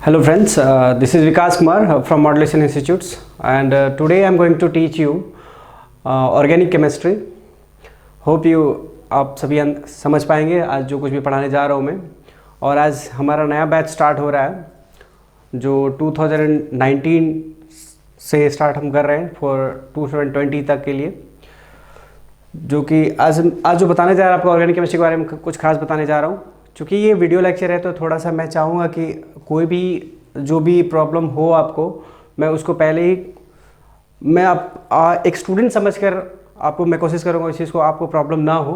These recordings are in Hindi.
Hello friends, this is Vikas Kumar from Modulation Institutes, and today I am going to teach you organic chemistry. Hope you आप सभी समझ पाएंगे आज जो कुछ भी पढ़ाने जा रहा हूँ मैं। और आज हमारा नया बैच स्टार्ट हो रहा है जो 2019 से स्टार्ट हम कर रहे हैं फॉर 2020 तक के लिए, जो कि आज जो बताने जा रहा हूँ आपको ऑर्गेनिक केमिस्ट्री के बारे में कुछ खास बताने जा रहा हूँ। चूँकि ये वीडियो लेक्चर है तो थोड़ा सा मैं चाहूँगा कि कोई भी जो भी प्रॉब्लम हो आपको, मैं उसको पहले ही एक स्टूडेंट समझकर आपको मैं कोशिश करूँगा इस चीज़ को आपको प्रॉब्लम ना हो,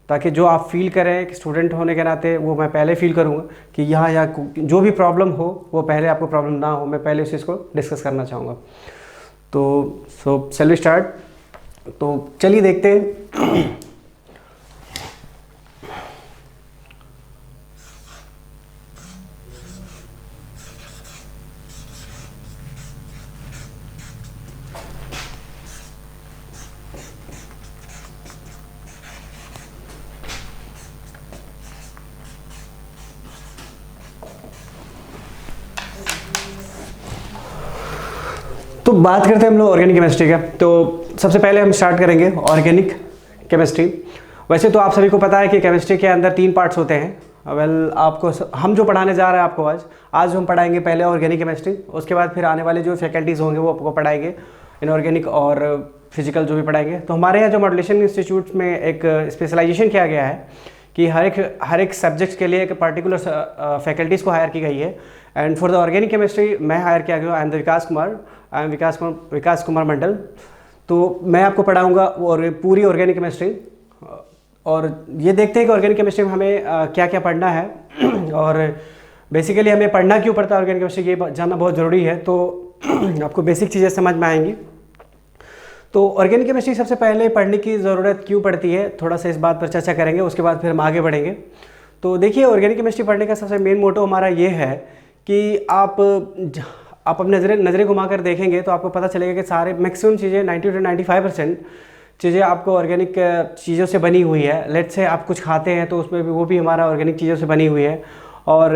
ताकि जो आप फील करें कि स्टूडेंट होने के नाते वो मैं पहले फील करूँगा कि यहाँ जो भी प्रॉब्लम हो वो पहले आपको प्रॉब्लम ना हो, मैं पहले उस चीज़ को डिस्कस करना चाहूँगा। तो शैल वी स्टार्ट। तो चलिए देखते हैं। तो बात करते हैं हम लोग ऑर्गेनिक केमिस्ट्री का। तो सबसे पहले हम स्टार्ट करेंगे ऑर्गेनिक केमिस्ट्री। वैसे तो आप सभी को पता है कि केमिस्ट्री के अंदर 3 पार्ट्स होते हैं। आपको हम जो पढ़ाने जा रहे हैं आपको आज हम पढ़ाएंगे पहले ऑर्गेनिक केमिस्ट्री, उसके बाद फिर आने वाले जो फैकल्टीज़ होंगे वो आपको पढ़ाएंगे इनऑर्गेनिक और फिजिकल जो भी पढ़ाएंगे। तो हमारे यहाँ जो मॉड्यूलेशन इंस्टीट्यूट में एक स्पेशलाइजेशन किया गया है कि हर एक सब्जेक्ट के लिए एक पर्टिकुलर फैकल्टीज़ को हायर की गई है। And for the organic chemistry मैं हायर किया गया, आई एम विकास कुमार मंडल। तो मैं आपको पढ़ाऊँगा और पूरी ऑर्गेनिक केमिस्ट्री, और ये देखते हैं कि ऑर्गेनिक केमिस्ट्री में हमें क्या क्या पढ़ना है और बेसिकली हमें पढ़ना क्यों पड़ता है ऑर्गेनिक केमिस्ट्री, ये जानना बहुत ज़रूरी है। तो आपको बेसिक चीज़ें समझ में आएंगी। तो ऑर्गेनिक केमिस्ट्री सबसे पहले पढ़ने की ज़रूरत क्यों पड़ती है, थोड़ा सा इस बात पर चर्चा करेंगे, उसके बाद फिर हम आगे बढ़ेंगे। तो देखिए, ऑर्गेनिक केमिस्ट्री पढ़ने का सबसे मेन मोटो हमारा ये है कि आप अपने नज़रें घुमा कर देखेंगे तो आपको पता चलेगा कि सारे मैक्सिमम चीज़ें 90 से 95% चीज़ें आपको ऑर्गेनिक चीज़ों से बनी हुई है। लेट्स से आप कुछ खाते हैं तो उसमें भी वो भी हमारा ऑर्गेनिक चीज़ों से बनी हुई है। और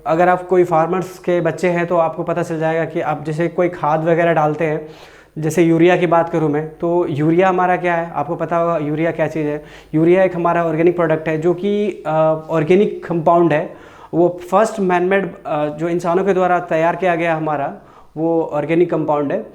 अगर आप कोई फार्मर्स के बच्चे हैं तो आपको पता चल जाएगा कि आप जैसे कोई खाद वगैरह डालते हैं, जैसे यूरिया की बात करूं मैं, तो यूरिया हमारा क्या है, आपको पता होगा यूरिया क्या चीज़ है। यूरिया एक हमारा ऑर्गेनिक प्रोडक्ट है जो कि ऑर्गेनिक कंपाउंड है। वो फर्स्ट मैनमेड जो इंसानों के द्वारा तैयार किया गया हमारा वो ऑर्गेनिक कंपाउंड है।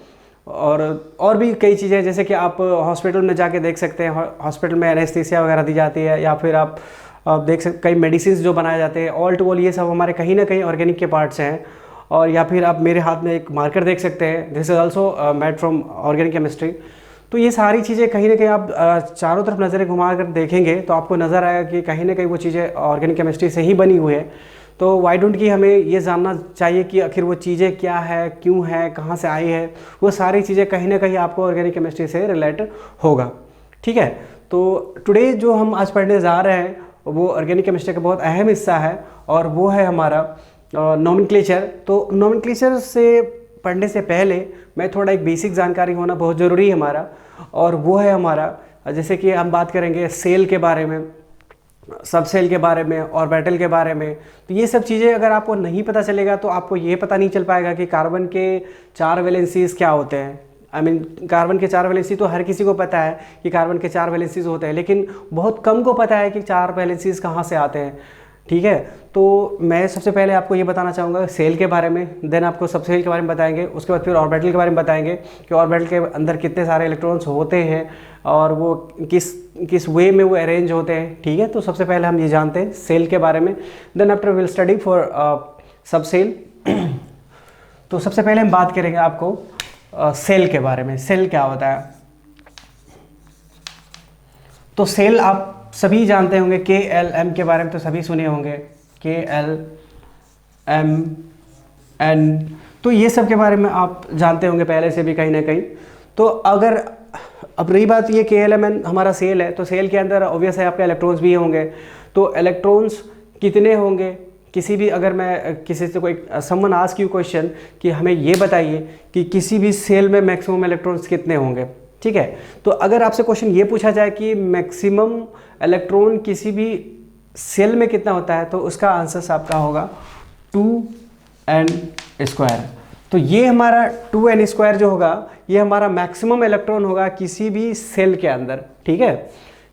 और भी कई चीज़ें जैसे कि आप हॉस्पिटल में जाके देख सकते हैं, हॉस्पिटल में एनेस्थीसिया वगैरह दी जाती है, या फिर आप देख सकते कई मेडिसिन जो बनाए जाते हैं, ऑल टू ऑल ये सब हमारे कहीं ना कहीं ऑर्गेनिक के पार्ट्स हैं। और या फिर आप मेरे हाथ में एक मार्कर देख सकते हैं, this is also made from organic chemistry. तो ये सारी चीज़ें कहीं ना कहीं आप चारों तरफ नज़रें घुमा कर देखेंगे तो आपको नज़र आएगा कि कहीं ना कहीं वो चीज़ें ऑर्गेनिक केमिस्ट्री से ही बनी हुई है। तो वाई डोंट कि हमें ये जानना चाहिए कि आखिर वो चीज़ें क्या है, क्यों है, कहाँ से आई है, वो सारी चीज़ें कहीं ना कहीं आपको ऑर्गेनिक केमिस्ट्री से रिलेट होगा। ठीक है। तो टुडे जो हम आज पढ़ने जा रहे हैं वो ऑर्गेनिक केमिस्ट्री का बहुत अहम हिस्सा है, और वो है हमारा नोमेनक्लेचर। तो नोमेनक्लेचर से पढ़ने से पहले मैं थोड़ा एक बेसिक जानकारी होना बहुत ज़रूरी है हमारा, और वो है हमारा जैसे कि हम बात करेंगे सेल के बारे में, सब सेल के बारे में, ऑर्बिटल के बारे में। तो ये सब चीज़ें अगर आपको नहीं पता चलेगा तो आपको ये पता नहीं चल पाएगा कि कार्बन के 4 वैलेंसीज क्या होते हैं। कार्बन के 4 वैलेंसी तो हर किसी को पता है कि कार्बन के 4 वैलेंसीज होते हैं, लेकिन बहुत कम को पता है कि 4 वैलेंसीज कहाँ से आते हैं। ठीक है। तो मैं सबसे पहले आपको ये बताना चाहूँगा सेल के बारे में, देन आपको सब सेल के बारे में बताएंगे, उसके बाद फिर ऑर्बिटल के बारे में बताएंगे कि ऑर्बिटल के अंदर कितने सारे इलेक्ट्रॉन्स होते हैं और वो किस वे में वो अरेंज होते हैं। ठीक है। तो सबसे पहले हम ये जानते हैं सेल के बारे में, then after will study for subshell. तो सबसे पहले हम बात करेंगे आपको सेल के बारे में। सेल क्या होता है? तो सेल आप सभी जानते होंगे, KLM के बारे में तो सभी सुने होंगे, KLMN, तो ये सब के बारे में आप जानते होंगे पहले से भी कहीं ना कहीं। तो अगर अब रही बात ये KLMN हमारा सेल है, तो सेल के अंदर ऑब्वियस है आपके इलेक्ट्रॉन्स भी होंगे। तो इलेक्ट्रॉन्स कितने होंगे, किसी भी अगर मैं किसी से कोई समवन आस्क यू क्वेश्चन कि हमें ये बताइए कि किसी भी सेल में मैक्सिमम इलेक्ट्रॉन्स कितने होंगे, ठीक है। तो अगर आपसे क्वेश्चन ये पूछा जाए कि मैक्सिमम इलेक्ट्रॉन किसी भी सेल में कितना होता है, तो उसका आंसर आपका होगा 2 एन स्क्वायर। तो ये हमारा 2n स्क्वायर जो होगा ये हमारा मैक्सिमम इलेक्ट्रॉन होगा किसी भी सेल के अंदर, ठीक है।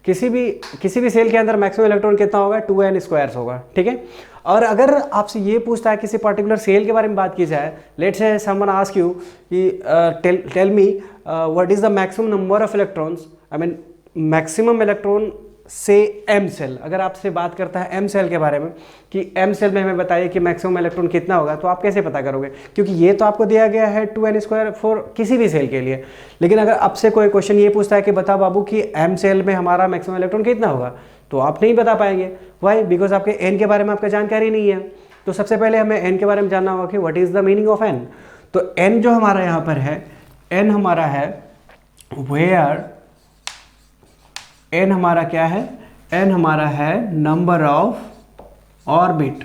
किसी भी सेल के अंदर मैक्सिमम इलेक्ट्रॉन कितना होगा, 2n स्क्वायर्स होगा, ठीक है। और अगर आपसे ये पूछता है किसी पर्टिकुलर सेल के बारे में बात की जाए, let's say someone ask you कि tell me what is the maximum number of electrons, I mean maximum electron say M shell, अगर आपसे बात करता है एम सेल के बारे में कि एम सेल में हमें बताइए कि मैक्सिमम इलेक्ट्रॉन कितना होगा, तो आप कैसे पता करोगे, क्योंकि ये तो आपको दिया गया है 2n स्क्वायर फॉर किसी भी सेल के लिए। लेकिन अगर आपसे कोई क्वेश्चन ये पूछता है कि बता बाबू कि एम सेल में हमारा मैक्सिमम इलेक्ट्रॉन कितना होगा, तो आप नहीं बता पाएंगे। वाई? बिकॉज आपके एन के बारे में आपका जानकारी नहीं है। तो सबसे पहले हमें एन के बारे में जानना होगा कि what is the meaning of n. तो एन जो हमारा यहाँ पर है, एन हमारा है वेयर, एन हमारा क्या है, एन हमारा है number of orbit.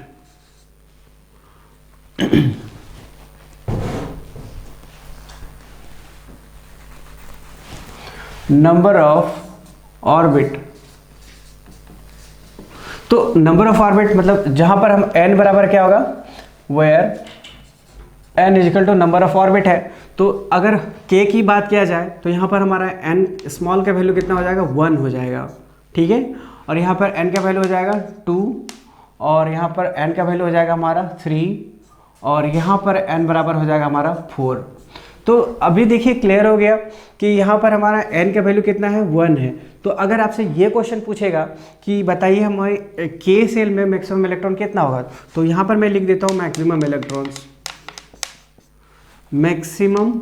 Number of orbit. तो नंबर ऑफ ऑर्बिट मतलब जहां पर हम n बराबर क्या होगा, where n is equal to number of orbit है। तो अगर k की बात किया जाए तो यहाँ पर हमारा n स्मॉल का वैल्यू कितना हो जाएगा, 1 हो जाएगा, ठीक है। और यहाँ पर n का वैल्यू हो जाएगा 2, और यहाँ पर n का वैल्यू हो जाएगा हमारा 3, और यहाँ पर n बराबर हो जाएगा हमारा 4। तो अभी देखिए क्लियर हो गया कि यहाँ पर हमारा n का वैल्यू कितना है, 1 है। तो अगर आपसे ये क्वेश्चन पूछेगा कि बताइए हमारे k सेल में मैक्सिमम इलेक्ट्रॉन कितना होगा, तो यहाँ पर मैं लिख देता हूँ मैक्सिमम इलेक्ट्रॉन्स, मैक्सिमम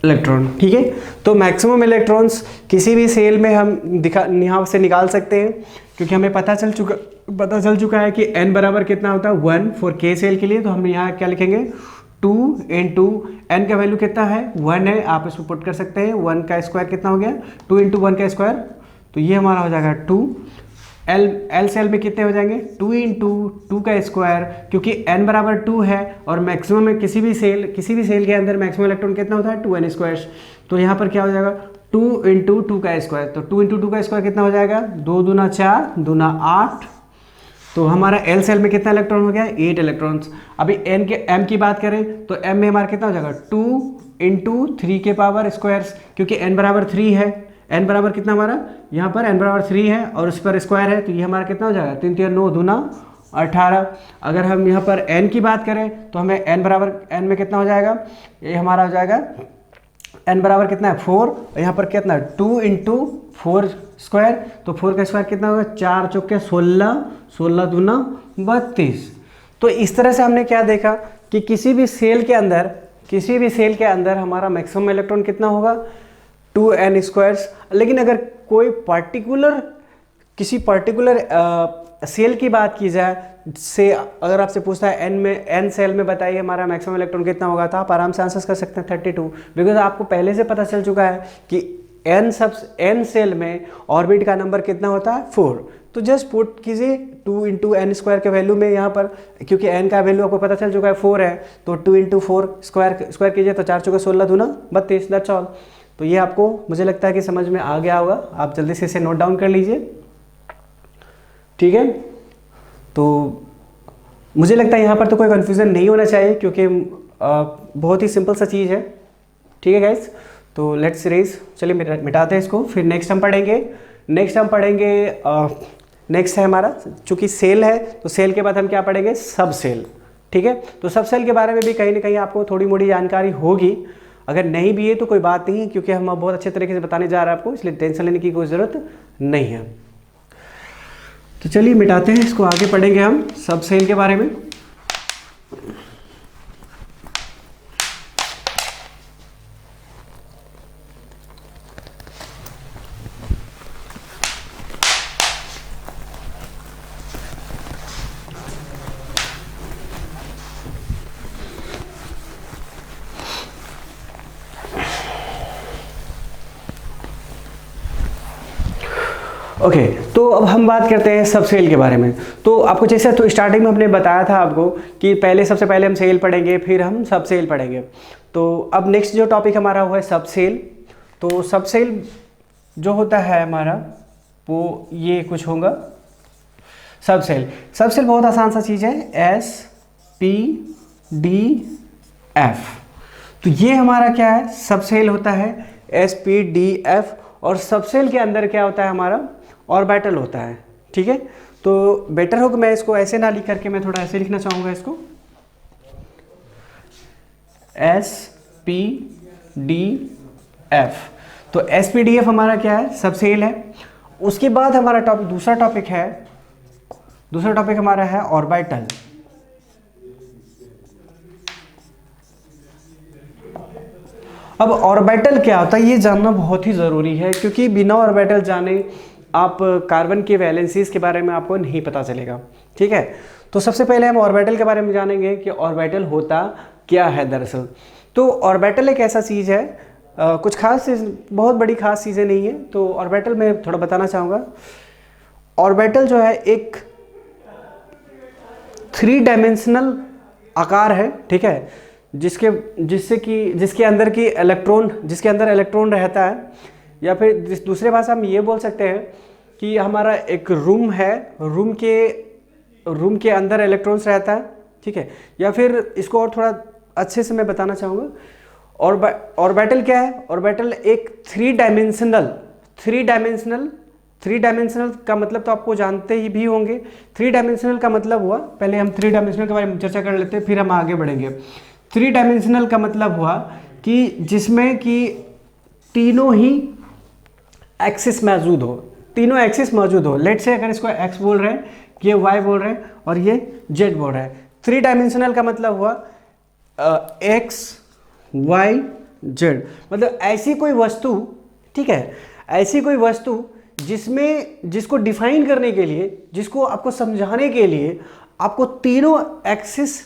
इलेक्ट्रॉन, ठीक है। तो मैक्सिमम इलेक्ट्रॉन्स किसी भी सेल में हम यहाँ से निकाल सकते हैं, क्योंकि हमें पता चल चुका है कि n बराबर कितना होता है, 1 फॉर k सेल के लिए। तो हम यहाँ क्या लिखेंगे, 2 इंटू n का वैल्यू कितना है, 1 है, आप इसको पुट कर सकते हैं। 1 का स्क्वायर कितना हो गया, 2 इंटू 1 का स्क्वायर, तो ये हमारा हो जाएगा 2। एल सेल में कितने हो जाएंगे, 2 इंटू 2 का स्क्वायर, क्योंकि n बराबर 2 है और मैक्सिमम में किसी भी सेल के अंदर मैक्सिमम इलेक्ट्रॉन कितना होता है, 2n स्क्वायर। तो यहाँ पर क्या हो जाएगा, 2 इंटू 2 का स्क्वायर, तो 2 इंटू 2 का स्क्वायर कितना हो जाएगा, 2 दूना 4, दूना 8। तो हमारा एल सेल में कितना इलेक्ट्रॉन हो गया, 8 इलेक्ट्रॉन्स। अभी एम की बात करें तो एम में हमारा कितना हो जाएगा, 2 इंटू 3 के पावर स्क्वायर्स, क्योंकि n बराबर 3 है। n बराबर कितना हमारा, यहाँ पर n बराबर 3 है और उस पर स्क्वायर है, तो ये हमारा कितना हो जाएगा, 3 3 9 दूना 18। अगर हम यहाँ पर n की बात करें तो हमें n बराबर n में कितना हो जाएगा, ये हमारा हो जाएगा n बराबर कितना है, 4, और यहाँ पर कितना है, 2 इंटू 4 स्क्वायर, तो 4 का स्क्वायर कितना होगा, 4 चौके 16, 16 दूना 32। तो इस तरह से हमने क्या देखा कि किसी भी सेल के अंदर हमारा मैक्सिमम इलेक्ट्रॉन कितना होगा, 2n स्क्वायर्स। लेकिन अगर कोई किसी पर्टिकुलर सेल की बात की जाए, से अगर आपसे पूछता है n सेल में बताइए हमारा मैक्सिमम इलेक्ट्रॉन कितना होगा, तो आप आराम से आंसर कर सकते हैं 32, बिकॉज आपको पहले से पता चल चुका है कि n सेल में ऑर्बिट का नंबर कितना होता है, 4। तो जस्ट पुट कीजिए 2 इंटू n स्क्वायर के वैल्यू में यहाँ पर, क्योंकि n का वैल्यू आपको पता चल चुका है 4 है, तो 2 इंटू 4 स्क्वायर कीजिए, तो 4 चौके 16 दूना 32, दैट्स ऑल। तो ये आपको मुझे लगता है कि समझ में आ गया होगा, आप जल्दी से इसे नोट डाउन कर लीजिए, ठीक है। तो मुझे लगता है यहाँ पर तो कोई कन्फ्यूज़न नहीं होना चाहिए, क्योंकि बहुत ही सिंपल सा चीज़ है, ठीक है गाइस। तो लेट्स रेज, चलिए मिटाते हैं इसको, फिर नेक्स्ट हम पढ़ेंगे नेक्स्ट है हमारा, चूँकि सेल है तो सेल के बाद हम क्या पढ़ेंगे, सब सेल, ठीक है। तो सब सेल के बारे में भी कहीं ना कहीं आपको थोड़ी मोड़ी जानकारी होगी, अगर नहीं भी है तो कोई बात नहीं, क्योंकि हम बहुत अच्छे तरीके से बताने जा रहे हैं आपको, इसलिए टेंशन लेने की कोई ज़रूरत नहीं है। तो चलिए मिटाते हैं इसको, आगे पढ़ेंगे हम सब सेल के बारे में। ओके, तो अब हम बात करते हैं सब सेल के बारे में। तो आपको जैसे तो स्टार्टिंग में हमने बताया था आपको कि सबसे पहले हम सेल पढ़ेंगे, फिर हम सब सेल पढ़ेंगे। तो अब नेक्स्ट जो टॉपिक हमारा हुआ है सब सेल। तो सब सेल जो होता है हमारा वो ये कुछ होगा, सब सेल। सब सेल बहुत आसान सा चीज़ है, SPDF। तो ये हमारा क्या है, सब सेल होता है SPDF। और सब सेल के अंदर क्या होता है हमारा, ऑर्बिटल होता है। ठीक है, तो बेटर होगा मैं इसको ऐसे ना लिख करके मैं थोड़ा ऐसे लिखना चाहूँगा इसको, SPDF। तो SPDF हमारा क्या है, सब सेल है। उसके बाद हमारा दूसरा टॉपिक हमारा है ऑर्बिटल। अब ऑर्बिटल क्या होता है ये जानना बहुत ही ज़रूरी है, क्योंकि बिना ऑर्बिटल जाने आप कार्बन के वैलेंसीज के बारे में आपको नहीं पता चलेगा। ठीक है, तो सबसे पहले हम ऑर्बिटल के बारे में जानेंगे कि ऑर्बिटल होता क्या है दरअसल। तो ऑर्बिटल एक ऐसा चीज़ है, कुछ खास बहुत बड़ी खास चीज़ें नहीं है। तो ऑर्बिटल में थोड़ा बताना चाहूँगा। ऑर्बिटल जो है एक 3 डायमेंशनल आकार है। ठीक है, जिसके अंदर इलेक्ट्रॉन रहता है, या फिर दूसरे भाषा में ये बोल सकते हैं कि हमारा एक रूम है, रूम के अंदर इलेक्ट्रॉन्स रहता है। ठीक है, या फिर इसको और थोड़ा अच्छे से मैं बताना चाहूँगा। ऑर्बिटल क्या है, ऑर्बिटल एक 3 डायमेंशनल का मतलब तो आपको जानते ही भी होंगे। 3 डायमेंशनल का मतलब हुआ, पहले हम 3 डायमेंशनल के बारे में चर्चा कर लेते हैं, फिर हम आगे बढ़ेंगे। 3 डायमेंशनल का मतलब हुआ कि जिसमें कि तीनों ही एक्सिस मौजूद हो। लेट से अगर इसको x बोल रहे हैं, ये y बोल रहे हैं और ये z बोल रहे हैं। 3 डायमेंशनल का मतलब हुआ x y z, मतलब ऐसी कोई वस्तु, ठीक है, ऐसी कोई वस्तु जिसको डिफाइन करने के लिए, जिसको आपको समझाने के लिए आपको तीनों एक्सिस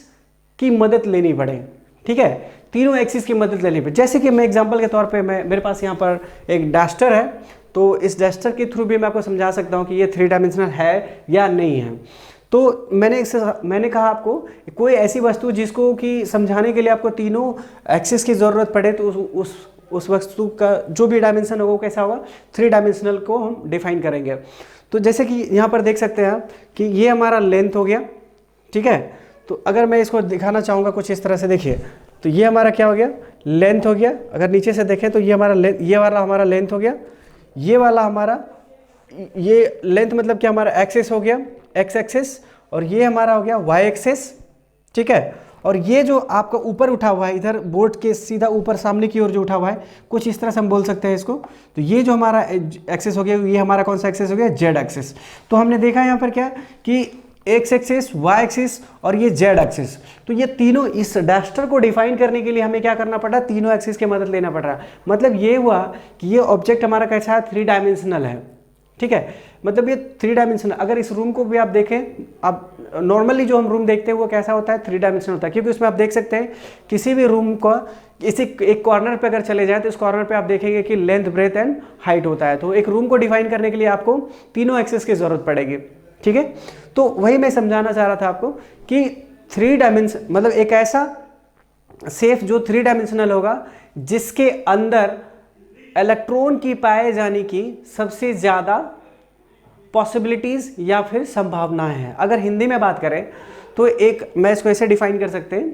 की मदद लेनी पड़े। ठीक है, तीनों एक्सिस की मदद लेनी पड़े। जैसे कि मैं एग्जांपल के तौर पे मेरे पास यहाँ पर एक डस्टर है, तो इस डस्टर के थ्रू भी मैं आपको समझा सकता हूँ कि ये 3 डायमेंशनल है या नहीं है। तो मैंने कहा आपको कोई ऐसी वस्तु जिसको कि समझाने के लिए आपको तीनों एक्सिस की ज़रूरत पड़े, तो उस वस्तु का जो भी डायमेंशन होगा वो कैसा होगा, 3 डायमेंशनल को हम डिफाइन करेंगे। तो जैसे कि यहाँ पर देख सकते हैं कि ये हमारा लेंथ हो गया। ठीक है, तो अगर मैं इसको दिखाना चाहूँगा कुछ इस तरह से, देखिए, तो ये हमारा क्या हो गया, लेंथ हो गया। अगर नीचे से देखें तो ये वाला हमारा लेंथ हो गया। ये वाला हमारा, ये लेंथ मतलब क्या, हमारा एक्सिस हो गया, एक्स एक्सिस, और ये हमारा हो गया वाई एक्सिस। ठीक है, और ये जो आपका ऊपर उठा हुआ है, इधर बोर्ड के सीधा ऊपर सामने की ओर जो उठा हुआ है, कुछ इस तरह से हम बोल सकते हैं इसको। तो ये जो हमारा एक्सिस हो गया, ये हमारा कौन सा एक्सिस हो गया, जेड एक्सिस। तो हमने देखा यहाँ पर क्या कि एक्स एक्सिस, वाई एक्सिस और ये जेड एक्सिस, तो ये तीनों, इस डस्टर को डिफाइन करने के लिए हमें क्या करना पड़ा, तीनों एक्सिस की मदद लेना पड़ रहा। मतलब ये हुआ कि ये ऑब्जेक्ट हमारा कैसा है, 3 डायमेंशनल है। ठीक है, मतलब ये 3 डायमेंशनल। अगर इस रूम को भी आप देखें, अब नॉर्मली जो हम रूम देखते हैं वो कैसा होता है, 3 डायमेंशनल होता है, क्योंकि उसमें आप देख सकते हैं किसी भी रूम को इसी एक कॉर्नर पे अगर चले जाएं तो इस कॉर्नर पे आप देखेंगे कि लेंथ, ब्रेथ एंड हाइट होता है। तो एक रूम को डिफाइन करने के लिए आपको तीनों एक्सिस की जरूरत पड़ेगी। ठीक है, तो वही मैं समझाना चाह रहा था आपको कि 3 डायमेंशन मतलब एक ऐसा सेफ जो 3 डायमेंशनल होगा, जिसके अंदर इलेक्ट्रॉन की पाए जाने की सबसे ज़्यादा पॉसिबिलिटीज़ या फिर संभावनाएं हैं। अगर हिंदी में बात करें तो एक, मैं इसको ऐसे डिफाइन कर सकते हैं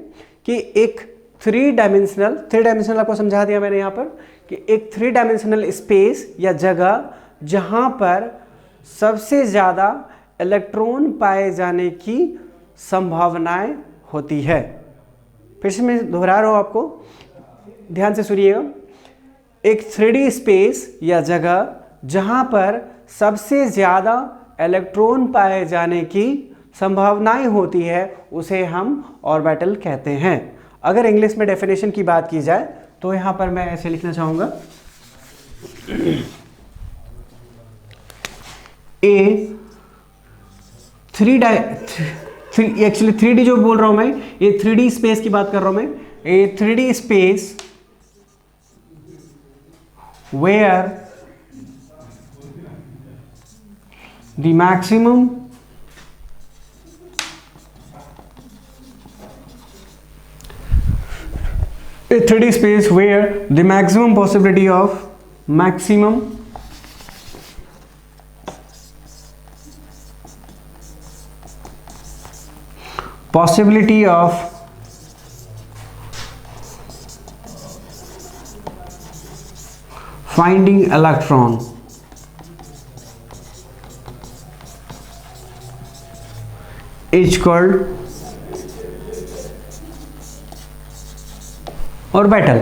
कि एक 3 डायमेंशनल आपको समझा दिया मैंने यहाँ पर, कि एक 3 डायमेंशनल स्पेस या जगह जहाँ पर सबसे ज़्यादा इलेक्ट्रॉन पाए जाने की संभावनाएं होती है। फिर से मैं दोहरा रहा हूँ, आपको ध्यान से सुनिएगा। एक 3D स्पेस या जगह जहाँ पर सबसे ज़्यादा इलेक्ट्रॉन पाए जाने की संभावनाएं होती है, उसे हम ऑर्बिटल कहते हैं। अगर इंग्लिश में डेफिनेशन की बात की जाए तो यहाँ पर मैं ऐसे लिखना चाहूँगा, एक्चुअली 3D जो बोल रहा हूँ मैं, ये 3D स्पेस की बात कर रहा हूँ मैं। ए 3D space where the maximum a 3D space where the maximum possibility of possibility of finding electron is called orbital.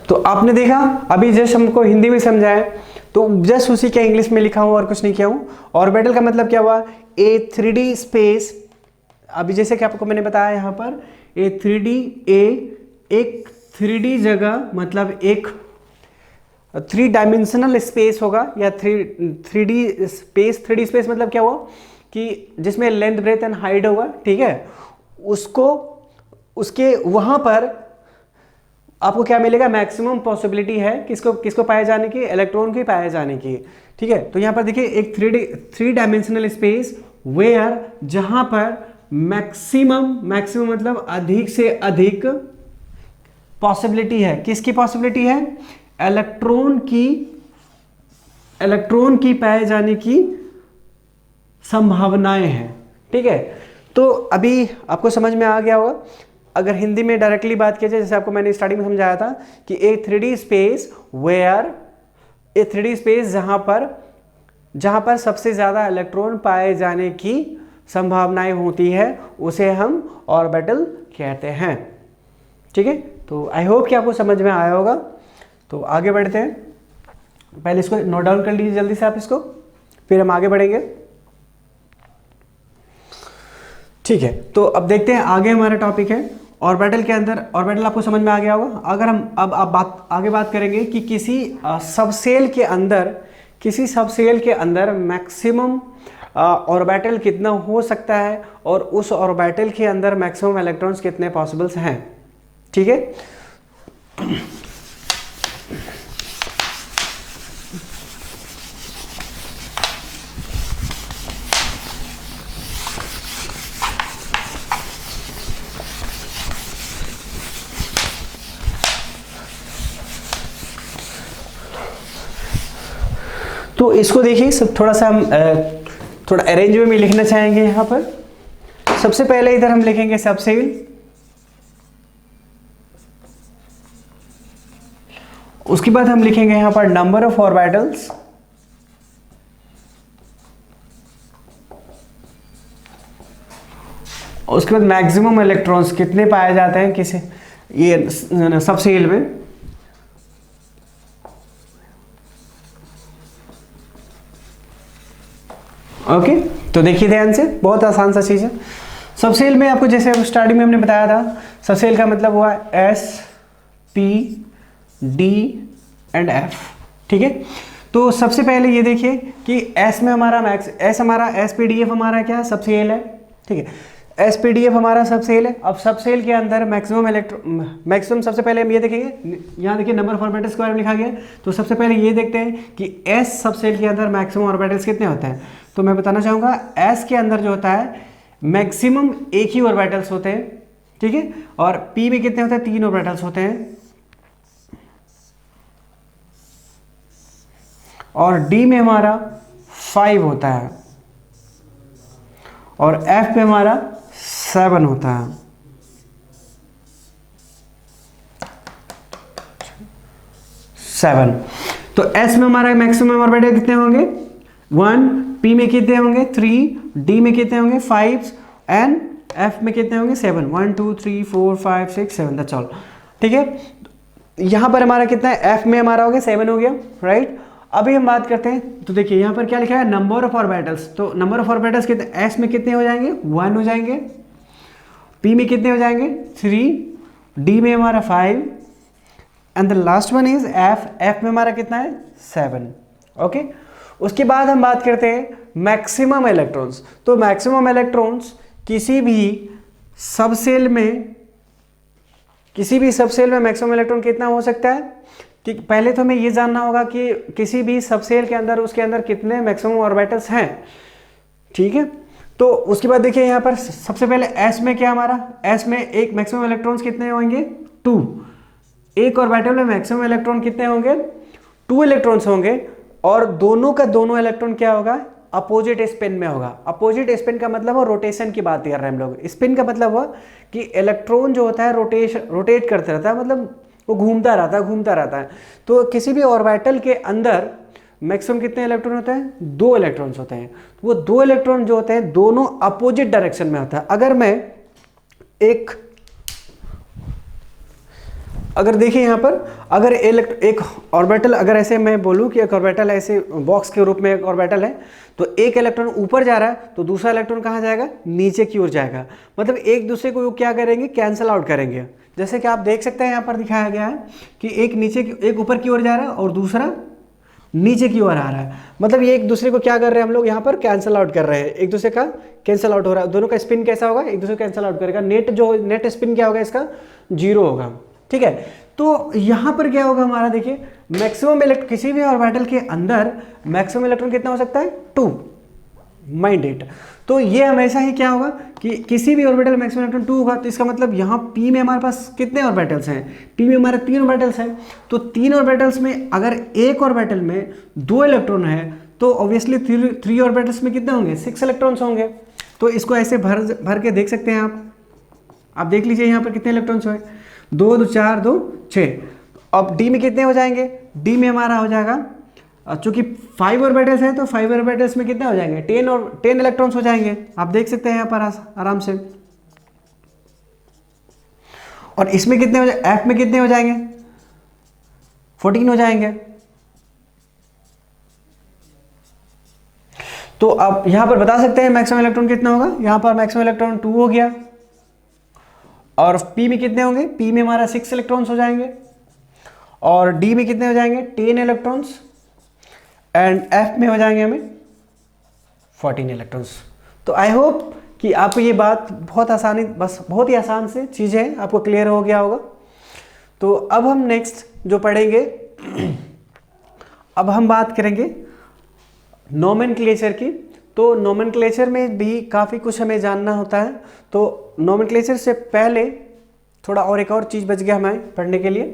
तो आपने देखा अभी जस्ट हमको हिंदी में समझाया, तो जस्ट उसी के इंग्लिश में लिखा हूं और कुछ नहीं किया हूं। ऑर्बिटल का मतलब क्या हुआ, ए 3D स्पेस, अभी जैसे कि आपको मैंने बताया यहां पर एक 3D जगह, मतलब एक 3 डायमेंशनल स्पेस होगा या 3D स्पेस मतलब क्या हुआ कि जिसमें लेंथ ब्रेथ एंड हाइट होगा, ठीक है, उसको उसके वहां पर आपको क्या मिलेगा, मैक्सिमम पॉसिबिलिटी है किसको पाए जाने की, इलेक्ट्रॉन की पाए जाने की, ठीक है। तो यहां पर देखिए एक 3 डायमेंशनल स्पेस वेयर, जहां पर मैक्सिमम मतलब अधिक से अधिक पॉसिबिलिटी है, किसकी पॉसिबिलिटी है, इलेक्ट्रॉन की पाए जाने की संभावनाएं हैं, ठीक है। तो अभी आपको समझ में आ गया होगा। अगर हिंदी में डायरेक्टली बात की जाए, जैसे आपको मैंने स्टार्टिंग में समझाया था कि a 3D space where, a 3D space जहां पर सबसे ज्यादा इलेक्ट्रॉन पाए जाने की संभावनाएं होती है, उसे हम ऑर्बिटल कहते हैं, ठीक है। तो आई होप कि आपको समझ में आया होगा। तो आगे बढ़ते हैं, पहले इसको नोट डाउन कर लीजिए जल्दी से आप इसको, फिर हम आगे बढ़ेंगे, ठीक है। तो अब देखते हैं आगे हमारा टॉपिक है ऑर्बिटल के अंदर। ऑर्बिटल आपको समझ में आ गया होगा। अगर हम अब आगे बात करेंगे कि किसी सबसेल के अंदर मैक्सिमम ऑर्बिटल कितना हो सकता है और उस ऑर्बिटल के अंदर मैक्सिमम इलेक्ट्रॉन्स कितने पॉसिबल्स हैं, ठीक है। तो इसको देखिए सब थोड़ा सा हम थोड़ा अरेंज वे में लिखना चाहेंगे। यहाँ पर सबसे पहले इधर हम लिखेंगे सबसेल, उसके बाद हम लिखेंगे यहाँ पर नंबर ऑफ ऑर्बिटल्स, उसके बाद मैक्सिमम इलेक्ट्रॉन्स कितने पाए जाते हैं किसी ये सबसेल में, ओके। तो देखिए ध्यान से, बहुत आसान सा चीज है। सबसेल में आपको जैसे स्टार्टिंग में हमने बताया था, सबसेल का मतलब हुआ S, P, D and F, ठीक है। तो सबसे पहले ये देखिए कि S में हमारा SPDF हमारा क्या है, सबसेल है, ठीक है। SPDF हमारा सबसेल है। अब सबसेल के अंदर मैक्सिमम सबसे पहले हम ये देखेंगे, यहाँ देखिए नंबर ऑफ ऑर्बिटल्स के बारे में लिखा गया है। तो सबसे पहले ये देखते हैं कि S सबसेल के अंदर मैक्सिमम ऑर्बिटल्स कितने होते हैं। तो मैं बताना चाहूँगा S के अंदर जो होता है मैक्सिमम एक ही ऑर्बिटल्स होते हैं, ठीक है। और P में कितने होते हैं, 3 ऑर्बिटल्स होते हैं। और D में हमारा 5 होता है और F में हमारा 7 होता है। 7। तो S में हमारा मैक्सिमम ऑर्बिटल कितने होंगे, 1, P में कितने होंगे 3, D में कितने होंगे 5 एंड F में कितने होंगे 7। 1 2 3 4 5 6 7, दैट्स ऑल, ठीक है। यहाँ पर हमारा कितना है, F में हमारा हो गया 7 हो गया, राइट। अभी हम बात करते हैं, तो देखिए यहाँ पर क्या लिखा है, नंबर ऑफ ऑर्बिटल्स। तो नंबर ऑफ ऑर्बिटल्स कितने, S में कितने हो जाएंगे 1 हो जाएंगे, P में कितने हो जाएंगे 3, D में हमारा 5 and the last one is F में हमारा कितना है 7, ओके। उसके बाद हम बात करते हैं मैक्सिमम इलेक्ट्रॉन्स। तो मैक्सिमम इलेक्ट्रॉन्स किसी भी सबसेल में मैक्सिमम इलेक्ट्रॉन कितना हो सकता है, कि पहले तो हमें ये जानना होगा कि किसी भी सबसेल के अंदर उसके अंदर कितने मैक्सिमम ऑर्बिटल्स हैं, ठीक है। तो उसके बाद देखिए यहाँ पर सबसे पहले S में क्या हमारा, S में एक मैक्सिमम इलेक्ट्रॉन्स कितने होंगे 2। एक ऑर्बिटल में मैक्सिमम इलेक्ट्रॉन कितने होंगे 2 इलेक्ट्रॉन्स होंगे और दोनों का दोनों इलेक्ट्रॉन क्या होगा अपोजिट स्पिन में होगा। अपोजिट स्पिन का मतलब वो रोटेशन की बात कर रहे हैं हम लोग। स्पिन का मतलब हुआ कि इलेक्ट्रॉन जो होता है रोटेट करते रहता है, मतलब वो घूमता रहता है। तो किसी भी ऑर्बिटल के अंदर मैक्सिमम कितने इलेक्ट्रॉन होते हैं? 2 इलेक्ट्रॉन्स होते हैं। वो 2 इलेक्ट्रॉन जो होते हैं दोनों अपोजिट डायरेक्शन में होता है। अगर देखिए यहाँ पर, अगर एक ऑर्बिटल, अगर ऐसे मैं बोलूँ कि एक ऑर्बिटल ऐसे बॉक्स के रूप में एक ऑर्बिटल है, तो एक इलेक्ट्रॉन ऊपर जा रहा है तो दूसरा इलेक्ट्रॉन कहाँ जाएगा? नीचे की ओर जाएगा। मतलब एक दूसरे को क्या करेंगे? कैंसल आउट करेंगे। जैसे कि आप देख सकते हैं यहाँ पर दिखाया गया है कि एक ऊपर की ओर जा रहा है और दूसरा नीचे की ओर आ रहा है। मतलब ये एक दूसरे को क्या कर रहे हैं हम लोग यहाँ पर? कैंसल आउट कर रहे हैं। एक दूसरे का कैंसल आउट हो रहा है। दोनों का स्पिन कैसा होगा? एक दूसरे को कैंसल आउट करेगा। नेट स्पिन क्या होगा? इसका 0 होगा। ठीक है, तो यहाँ पर क्या होगा हमारा? देखिए मैक्सिमम इलेक्ट्रॉन, किसी भी ऑर्बिटल के अंदर मैक्सिमम इलेक्ट्रॉन कितना हो सकता है? 2, माइंड इट। तो ये हमेशा ही क्या होगा कि किसी भी ऑर्बिटल में मैक्सिमम इलेक्ट्रॉन 2 होगा। तो इसका मतलब यहाँ p में हमारे पास कितने ऑर्बिटल्स हैं? p में हमारे 3 ऑर्बिटल्स हैं। तो 3 ऑर्बिटल्स में अगर एक ऑर्बिटल में 2 इलेक्ट्रॉन है तो ऑब्वियसली 3 ऑर्बिटल्स में कितने होंगे? 6 इलेक्ट्रॉन्स होंगे। तो इसको ऐसे भर के देख सकते हैं आप देख लीजिए यहाँ पर कितने इलेक्ट्रॉन्स हुए? 2 2 4 2 6। अब डी में कितने हो जाएंगे? डी में हमारा हो जाएगा, चूंकि 5 ऑर्बिटल्स है तो 5 ऑर्बिटल्स में कितने हो जाएंगे? 10 इलेक्ट्रॉन्स हो जाएंगे। आप देख सकते हैं यहाँ पर आराम से। और इसमें कितने हो जाएंगे? एफ में कितने हो जाएंगे? 14 हो जाएंगे। तो आप यहां पर बता सकते हैं मैक्सिमम इलेक्ट्रॉन कितना होगा? यहां पर मैक्सिमम इलेक्ट्रॉन 2 हो गया। और पी में कितने होंगे? पी में हमारा 6 इलेक्ट्रॉन्स हो जाएंगे। और डी में कितने हो जाएंगे? 10 इलेक्ट्रॉन्स। एंड एफ में हो जाएंगे हमें 14 इलेक्ट्रॉन्स। तो आई होप कि आपको ये बात बहुत ही आसान से चीज़ें आपको क्लियर हो गया होगा। तो अब हम नेक्स्ट जो पढ़ेंगे, अब हम बात करेंगे नोमेनक्लेचर की। तो नोमेनक्लेचर में भी काफ़ी कुछ हमें जानना होता है। तो नोमेनक्लेचर से पहले थोड़ा और एक और चीज़ बच गया हमें पढ़ने के लिए।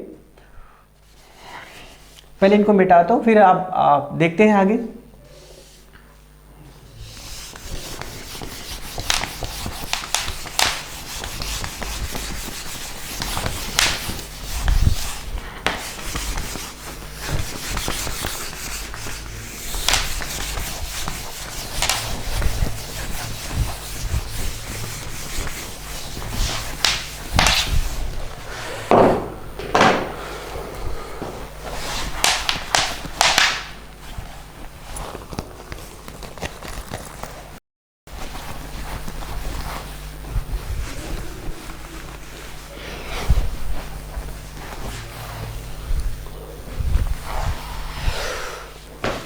पहले इनको मिटाता हूँ, फिर आप देखते हैं आगे।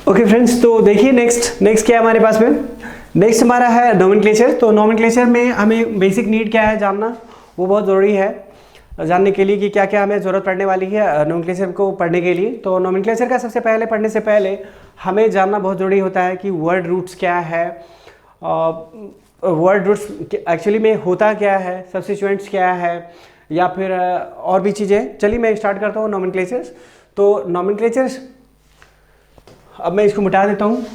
ओके फ्रेंड्स, तो देखिए नेक्स्ट क्या है हमारे पास में? नेक्स्ट हमारा है नोमेनक्लेचर। तो नोमेनक्लेचर में हमें बेसिक नीड क्या है जानना, वो बहुत ज़रूरी है जानने के लिए कि क्या क्या हमें ज़रूरत पड़ने वाली है नोमेनक्लेचर को पढ़ने के लिए। तो नोमेनक्लेचर का सबसे पहले पढ़ने से पहले हमें जानना बहुत ज़रूरी होता है कि वर्ड रूट्स क्या है, वर्ड रूट्स एक्चुअली में होता क्या है, सब्स्टिट्यूएंट्स क्या है, या फिर और भी चीज़ें। चलिए मैं स्टार्ट करता हूँ नोमेनक्लेचर। तो नोमेनक्लेचर, अब मैं इसको मिटा देता हूँ।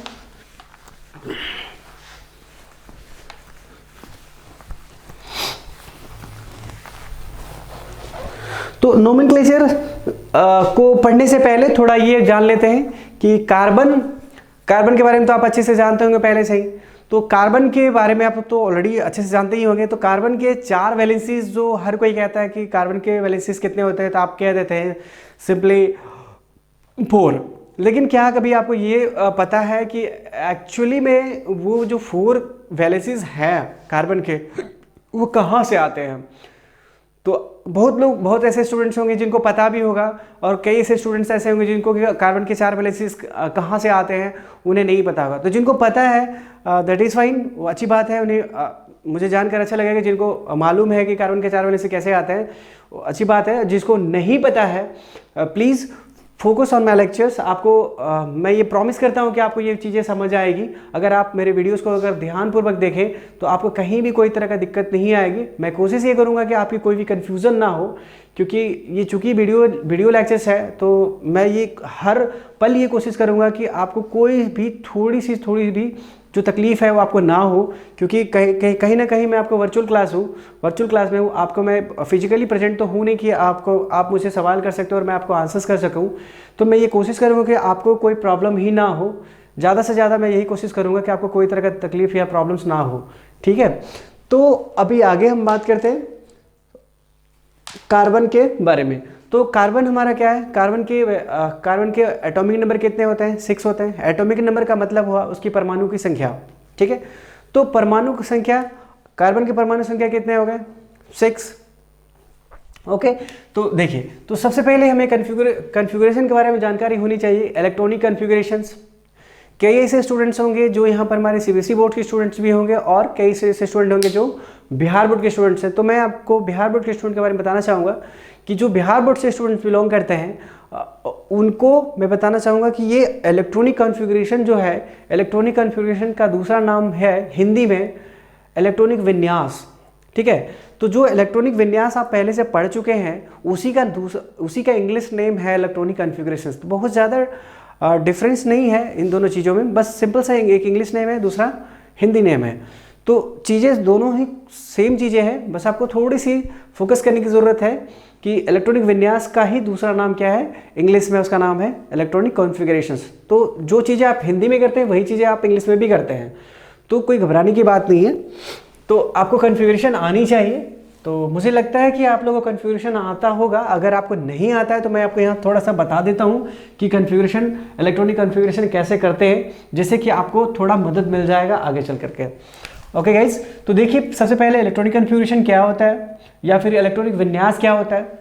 तो नोमेनक्लेचर को पढ़ने से पहले थोड़ा ये जान लेते हैं कि कार्बन के बारे में तो आप अच्छे से जानते होंगे पहले से ही। तो कार्बन के बारे में आप तो ऑलरेडी अच्छे से जानते ही होंगे। तो कार्बन के 4 वैलेंसीज, जो हर कोई कहता है कि कार्बन के वैलेंसीज कितने होते हैं, तो आप कह देते हैं सिंपली 4। लेकिन क्या कभी आपको ये पता है कि एक्चुअली में वो जो 4 वैलेंसीज हैं कार्बन के, वो कहाँ से आते हैं? तो बहुत ऐसे स्टूडेंट्स होंगे जिनको पता भी होगा, और कई ऐसे स्टूडेंट्स ऐसे होंगे जिनको कार्बन के 4 वैलेंसीज कहाँ से आते हैं उन्हें नहीं पता होगा। तो जिनको पता है दैट इज़ फाइन, वो अच्छी बात है। उन्हें मुझे जानकर अच्छा लगेगा। जिनको मालूम है कि कार्बन के 4 वैलेंसी कैसे आते हैं, अच्छी बात है। जिसको नहीं पता है please focus on my lectures. आपको मैं ये प्रॉमिस करता हूँ कि आपको ये चीज़ें समझ आएगी। अगर आप मेरे वीडियोस को अगर ध्यानपूर्वक देखें तो आपको कहीं भी कोई तरह का दिक्कत नहीं आएगी। मैं कोशिश ये करूँगा कि आपकी कोई भी कन्फ्यूज़न ना हो, क्योंकि ये चूँकि वीडियो लेक्चर्स है तो मैं ये हर पल ये कोशिश करूँगा कि आपको कोई भी थोड़ी भी जो तकलीफ़ है वो आपको ना हो, क्योंकि कहीं ना कहीं मैं आपको वर्चुअल क्लास हूँ, वर्चुअल क्लास में हूँ, आपको मैं फिजिकली प्रेजेंट तो हूँ नहीं कि आप मुझसे सवाल कर सकते हो और मैं आपको आंसर्स कर सकूँ। तो मैं ये कोशिश करूँगा कि आपको कोई प्रॉब्लम ही ना हो, ज़्यादा से ज़्यादा मैं यही कोशिश करूँगा कि आपको कोई तरह का तकलीफ़ या प्रॉब्लम्स ना हो, ठीक है। तो अभी आगे हम बात करते हैं कार्बन के बारे में। तो कार्बन हमारा क्या है, कार्बन के एटॉमिक नंबर कितने होते हैं, 6 होते हैं। एटॉमिक नंबर का मतलब हुआ उसकी परमाणु की संख्या, ठीक है। तो परमाणु की संख्या, कार्बन की परमाणु संख्या कितने हो गए, 6, ओके। तो देखिए, तो सबसे पहले हमें कन्फिगरेशन के बारे में जानकारी होनी चाहिए, इलेक्ट्रॉनिक कन्फिगरेशंस। कई ऐसे स्टूडेंट्स होंगे जो यहाँ पर हमारे सीबीएसई बोर्ड के स्टूडेंट्स भी होंगे और कई ऐसे स्टूडेंट होंगे जो बिहार बोर्ड के स्टूडेंट्स हैं। तो मैं आपको बिहार बोर्ड के स्टूडेंट के बारे में बताना चाहूँगा कि जो बिहार बोर्ड से स्टूडेंट्स बिलोंग करते हैं उनको मैं बताना चाहूँगा कि ये इलेक्ट्रॉनिक कॉन्फ़िगरेशन जो है, इलेक्ट्रॉनिक कॉन्फ़िगरेशन का दूसरा नाम है हिंदी में इलेक्ट्रॉनिक विन्यास, ठीक है। तो जो इलेक्ट्रॉनिक विन्यास आप पहले से पढ़ चुके हैं उसी का इंग्लिश नेम है इलेक्ट्रॉनिक कॉन्फ़िगरेशन। तो बहुत ज़्यादा डिफरेंस नहीं है इन दोनों चीज़ों में, बस सिंपल सा एक इंग्लिश नेम है, दूसरा हिंदी नेम है। तो चीज़ें दोनों ही सेम चीज़ें हैं, बस आपको थोड़ी सी फोकस करने की ज़रूरत है कि इलेक्ट्रॉनिक विन्यास का ही दूसरा नाम क्या है, इंग्लिश में उसका नाम है इलेक्ट्रॉनिक कॉन्फ़िगरेशंस। तो जो चीज़ें आप हिंदी में करते हैं वही चीज़ें आप इंग्लिश में भी करते हैं, तो कोई घबराने की बात नहीं है। तो आपको कॉन्फ़िगरेशन आनी चाहिए। तो मुझे लगता है कि आप लोगों को कॉन्फ़िगरेशन आता होगा। अगर आपको नहीं आता है तो मैं आपको यहाँ थोड़ा सा बता देता हूँ कि कॉन्फ़िगरेशन, इलेक्ट्रॉनिक कॉन्फ़िगरेशन कैसे करते हैं, जिससे कि आपको थोड़ा मदद मिल जाएगा आगे चल करके। ओके गाइज, तो देखिए सबसे पहले इलेक्ट्रॉनिक कॉन्फ़िगरेशन क्या होता है या फिर इलेक्ट्रॉनिक विन्यास क्या होता है।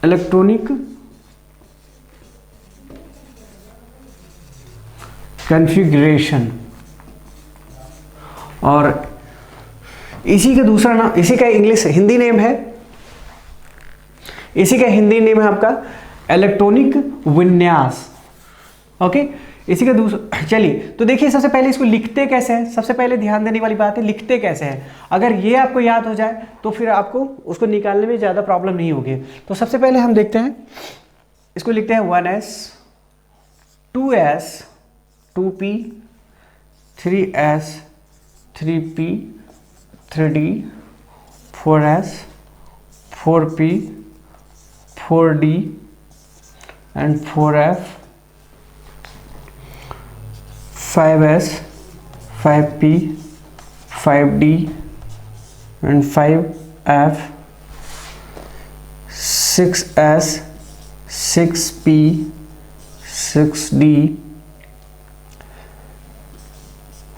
इलेक्ट्रॉनिक कॉन्फ़िगरेशन, और इसी का दूसरा नाम, इसी का इंग्लिश हिंदी नेम है, इसी का हिंदी नेम है आपका इलेक्ट्रॉनिक विन्यास, ओके। इसी का दूसरा, चलिए तो देखिए सबसे पहले इसको लिखते कैसे हैं। सबसे पहले ध्यान देने वाली बात है लिखते कैसे हैं। अगर ये आपको याद हो जाए तो फिर आपको उसको निकालने में ज़्यादा प्रॉब्लम नहीं होगी। तो सबसे पहले हम देखते हैं, इसको लिखते हैं 1s 2s 2p 3s 3p 3d 4s 4p 4d and 4f 5s 5p 5d and 5f 6s 6p 6d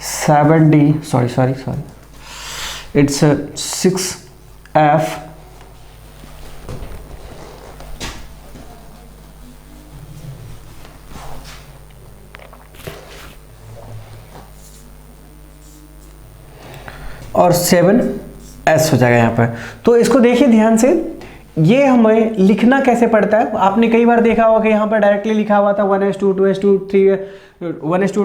7d, sorry, it's a 6f 7s हो जाएगा यहाँ पर। तो इसको देखिए ध्यान से, ये हमें लिखना कैसे पड़ता है। आपने कई बार देखा होगा कि यहाँ पर डायरेक्टली लिखा हुआ था 1s2 2s2 3 1s2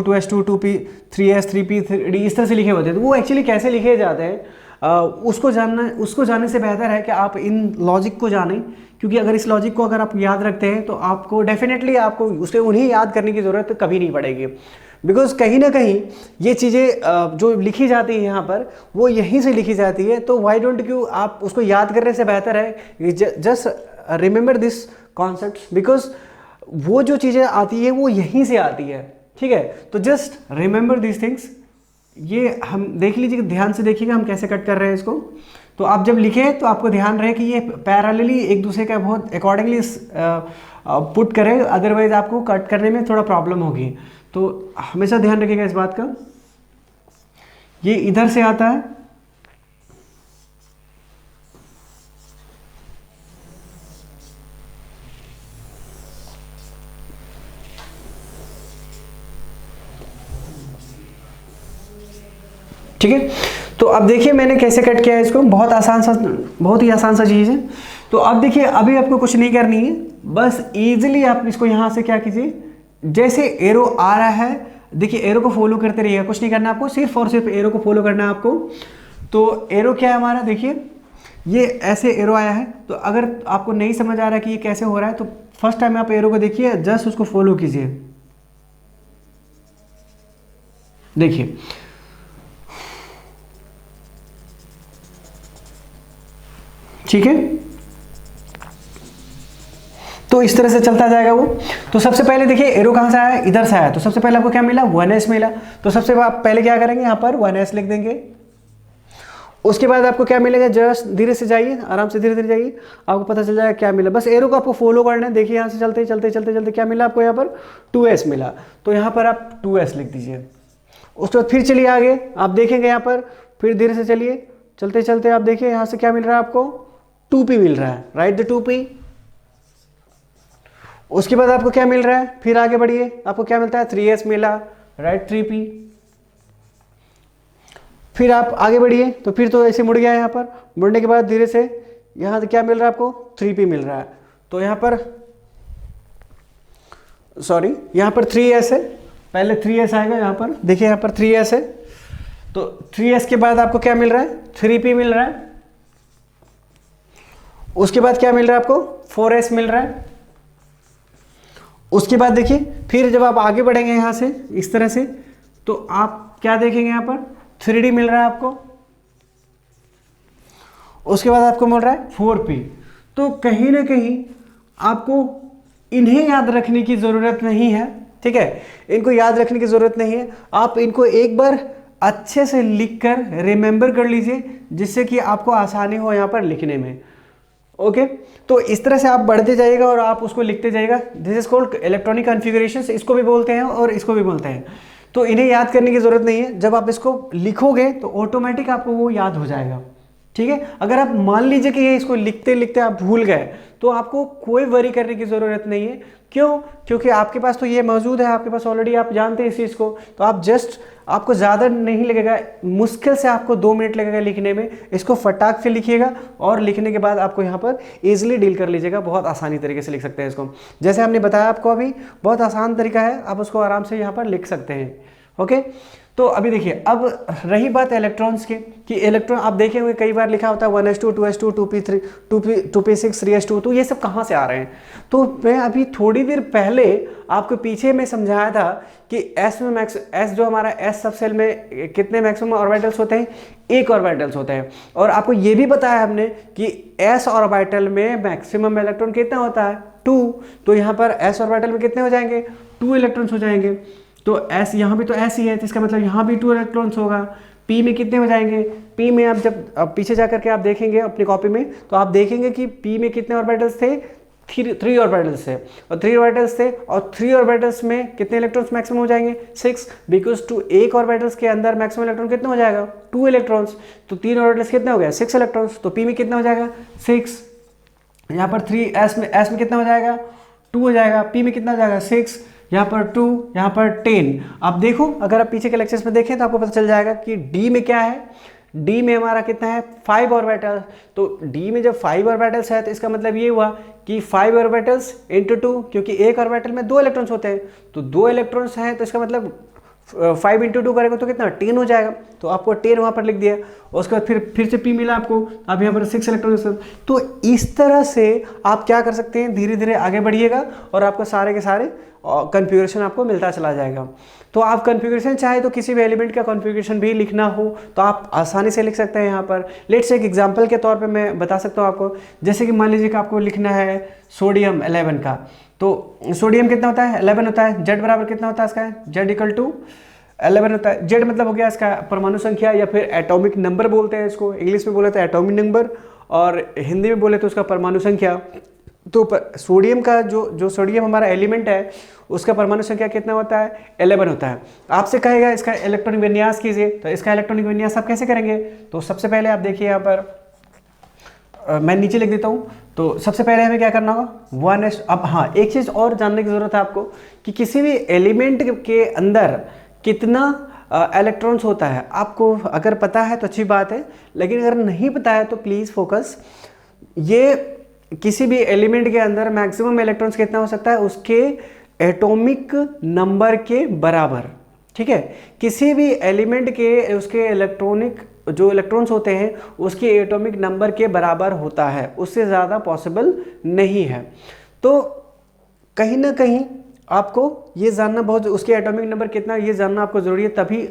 2s2 2p 3s 3p 3d, इस तरह से लिखे होते हैं। तो वो एक्चुअली कैसे लिखे जाते हैं उसको जानने से बेहतर है कि आप इन लॉजिक को जानें, क्योंकि अगर इस लॉजिक को अगर आप याद रखते हैं तो आपको डेफिनेटली आपको उन्हें याद करने की ज़रूरत कभी नहीं पड़ेगी। बिकॉज कहीं ना कहीं ये चीज़ें जो लिखी जाती है यहाँ पर वो यहीं से लिखी जाती है। तो वाई डोंट यू, आप उसको याद करने से बेहतर है just remember this concepts, because वो जो चीज़ें आती है वो यहीं से आती है, ठीक है। तो जस्ट रिमेंबर दिस थिंग्स। ये हम देख लीजिए, ध्यान से देखिएगा हम कैसे कट कर रहे हैं इसको। तो आप जब लिखें तो आपको ध्यान रहे कि ये पैरेलली एक दूसरे का बहुत अकॉर्डिंगली पुट करें, अदरवाइज आपको कट करने में थोड़ा प्रॉब्लम होगी। तो हमेशा ध्यान रखिएगा इस बात का। ये इधर से आता है, ठीक है। तो अब देखिए मैंने कैसे कट किया है इसको, बहुत ही आसान सा चीज़ है। तो अब देखिए अभी आपको कुछ नहीं करनी है, बस इजीली आप इसको यहाँ से क्या कीजिए, जैसे एरो आ रहा है देखिए एरो को फॉलो करते रहिएगा, कुछ नहीं करना आपको, सिर्फ और सिर्फ एरो को फॉलो करना है आपको। तो एरो क्या है हमारा, देखिए ये ऐसे एरो आया है। तो अगर आपको नहीं समझ आ रहा है कि ये कैसे हो रहा है, तो फर्स्ट टाइम आप एरो को देखिए, जस्ट उसको फॉलो कीजिए। देखिए ठीक है, तो इस तरह से चलता जाएगा वो। तो सबसे पहले देखिए एरो कहां से आया, इधर से आया। तो सबसे पहले आपको क्या मिला, 1s मिला। तो सबसे पहले क्या करेंगे, यहां पर 1s लिख देंगे। उसके बाद आपको क्या मिलेगा, जस्ट धीरे से जाइए, आराम से धीरे धीरे जाइए, आपको पता चल जाएगा क्या मिला। बस एरो को आपको फॉलो करना है। देखिए यहाँ से चलते चलते चलते चलते क्या मिला आपको, यहाँ पर 2s मिला। तो यहाँ पर आप 2s लिख दीजिए। उसके बाद फिर चलिए आगे, आप देखेंगे यहाँ पर, फिर धीरे से चलिए, चलते चलते आप देखिए यहाँ से क्या मिल रहा है आपको, 2p मिल रहा है, राइट द 2p। उसके बाद आपको क्या मिल रहा है, फिर आगे बढ़िए, आपको क्या मिलता है, 3s मिला, राइट 3p। फिर आप आगे बढ़िए, तो फिर तो ऐसे मुड़ गया, यहाँ पर मुड़ने के बाद धीरे से यहाँ से क्या मिल रहा है आपको, 3p मिल रहा है। तो यहाँ पर सॉरी, यहाँ पर 3s है, पहले 3s आएगा यहाँ पर, देखिए यहाँ पर 3s है। तो 3s के बाद आपको क्या मिल रहा है, 3p मिल रहा है। उसके बाद क्या मिल रहा है आपको, 4s मिल रहा है। उसके बाद देखिए फिर जब आप आगे बढ़ेंगे यहाँ से इस तरह से, तो आप क्या देखेंगे, यहाँ पर 3d मिल रहा है आपको। उसके बाद आपको मिल रहा है 4p। तो कहीं ना कहीं आपको इन्हें याद रखने की ज़रूरत नहीं है, ठीक है, इनको याद रखने की ज़रूरत नहीं है। आप इनको एक बार अच्छे से लिखकर रिमेंबर कर लीजिए, जिससे कि आपको आसानी हो यहाँ पर लिखने में। ओके, तो इस तरह से आप बढ़ते जाइएगा और आप उसको लिखते जाइएगा। This is called electronic configurations, इसको भी बोलते हैं और इसको भी बोलते हैं। तो इन्हें याद करने की ज़रूरत नहीं है, जब आप इसको लिखोगे तो ऑटोमेटिक आपको वो याद हो जाएगा, ठीक है। अगर आप मान लीजिए कि ये इसको लिखते लिखते आप भूल गए, तो आपको कोई वरी करने की ज़रूरत नहीं है। क्यों, क्योंकि आपके पास तो ये मौजूद है, आपके पास ऑलरेडी, आप जानते हैं इस चीज़ को। तो आप जस्ट, आपको ज़्यादा नहीं लगेगा, मुश्किल से आपको 2 मिनट लगेगा लिखने में। इसको फटाक से लिखिएगा और लिखने के बाद आपको यहाँ पर ईजिली डील कर लीजिएगा, बहुत आसानी तरीके से लिख सकते हैं इसको। जैसे हमने बताया आपको अभी, बहुत आसान तरीका है, आप उसको आराम से यहाँ पर लिख सकते हैं। ओके, तो अभी देखिए, अब रही बात इलेक्ट्रॉन्स की, कि इलेक्ट्रॉन आप देखे हुए कई बार लिखा होता है 1s2 2s2 2p3 2p6 3s2, तो ये सब कहाँ से आ रहे हैं। तो मैं अभी थोड़ी देर पहले आपको पीछे में समझाया था कि एस में एस जो हमारा एस सब सेल में कितने मैक्सिमम ऑर्बिटल्स होते हैं, 1 ऑर्बिटल्स होते हैं। और आपको ये भी बताया हमने कि एस ऑर्बिटल में मैक्सिमम इलेक्ट्रॉन कितना होता है, 2। तो यहाँ पर एस ऑर्बिटल में कितने हो जाएंगे, 2 इलेक्ट्रॉन्स हो जाएंगे। तो एस, यहाँ भी तो एस ही है, तो इसका मतलब यहाँ भी 2 इलेक्ट्रॉन्स होगा। पी में कितने हो जाएंगे, पी में आप जब पीछे जा करके आप देखेंगे अपनी कॉपी में, तो आप देखेंगे कि पी में कितने ऑर्बिटल्स थे, 3 ऑर्बिटल्स थे। और 3 ऑर्बिटल्स थे, और 3 ऑर्बिटल्स में कितने इलेक्ट्रॉन्स मैक्सिमम हो जाएंगे, 6, बिकॉज टू 1 ऑर्बिटल्स के अंदर मैक्सिमम इलेक्ट्रॉन कितना हो जाएगा, 2 इलेक्ट्रॉन्स। तो 3 ऑर्बिटल्स कितने हो गए, 6 इलेक्ट्रॉन्स। तो पी में कितना हो जाएगा, 6। यहाँ पर 3, एस में कितना हो जाएगा, 2 हो जाएगा। पी में कितना हो जाएगा, 6, यहाँ पर 2, यहाँ पर 10। आप देखो, अगर आप पीछे के लेक्चर्स में देखें तो आपको पता चल जाएगा कि डी में क्या है, डी में हमारा कितना है, 5 ऑर्बिटल्स। तो डी में जब 5 ऑर्बिटल्स है, तो इसका मतलब ये हुआ कि 5 ऑर्बिटल्स इंटू 2, क्योंकि एक ऑर्बिटल में 2 इलेक्ट्रॉन्स होते हैं, तो 2 इलेक्ट्रॉन्स हैं, तो इसका मतलब 5 इंटू 2 करेगा तो कितना, 10 हो जाएगा। तो आपको 10 वहाँ पर लिख दिया। उसके बाद फिर से पी मिला आपको, अब यहाँ पर 6 इलेक्ट्रॉन। तो इस तरह से आप क्या कर सकते हैं, धीरे धीरे आगे बढ़िएगा और आपको सारे के सारे कॉन्फ़िगरेशन आपको मिलता चला जाएगा। तो आप कॉन्फ़िगरेशन चाहे तो किसी भी एलिमेंट का कॉन्फ़िगरेशन भी लिखना हो तो आप आसानी से लिख सकते हैं। यहाँ पर लेट्स एक एग्जांपल के तौर पे मैं बता सकता हूँ आपको। जैसे कि मान लीजिए कि आपको लिखना है सोडियम 11 का, तो सोडियम कितना होता है, 11 होता है। जेड बराबर कितना होता है इसका, जेड इक्वल टू 11 होता है। जेड मतलब हो गया इसका परमाणु संख्या, या फिर एटॉमिक नंबर बोलते हैं इसको। इंग्लिश में बोले तो एटॉमिक नंबर, और हिंदी में बोले तो उसका परमाणु संख्या। तो सोडियम का जो सोडियम हमारा एलिमेंट है, उसका परमाणु संख्या कितना होता है, 11 होता है। आपसे कहेगा इसका इलेक्ट्रॉनिक विन्यास कीजिए, तो इसका इलेक्ट्रॉनिक विन्यास आप कैसे करेंगे। तो सबसे पहले आप देखिए यहाँ पर मैं नीचे लिख देता हूँ। तो सबसे पहले हमें क्या करना होगा, 1s। अब हाँ, एक चीज़ और जानने की ज़रूरत है आपको कि किसी भी एलिमेंट के अंदर कितना इलेक्ट्रॉन्स होता है। आपको अगर पता है तो अच्छी बात है, लेकिन अगर नहीं पता है तो प्लीज़ फोकस। ये किसी भी एलिमेंट के अंदर मैक्सिमम इलेक्ट्रॉन्स कितना हो सकता है, उसके एटॉमिक नंबर के बराबर, ठीक है। किसी भी एलिमेंट के उसके इलेक्ट्रॉनिक जो इलेक्ट्रॉन्स होते हैं उसके एटॉमिक नंबर के बराबर होता है, उससे ज़्यादा पॉसिबल नहीं है। तो कहीं ना कहीं आपको ये जानना बहुत, उसके एटॉमिक नंबर कितना ये जानना आपको ज़रूरी है, तभी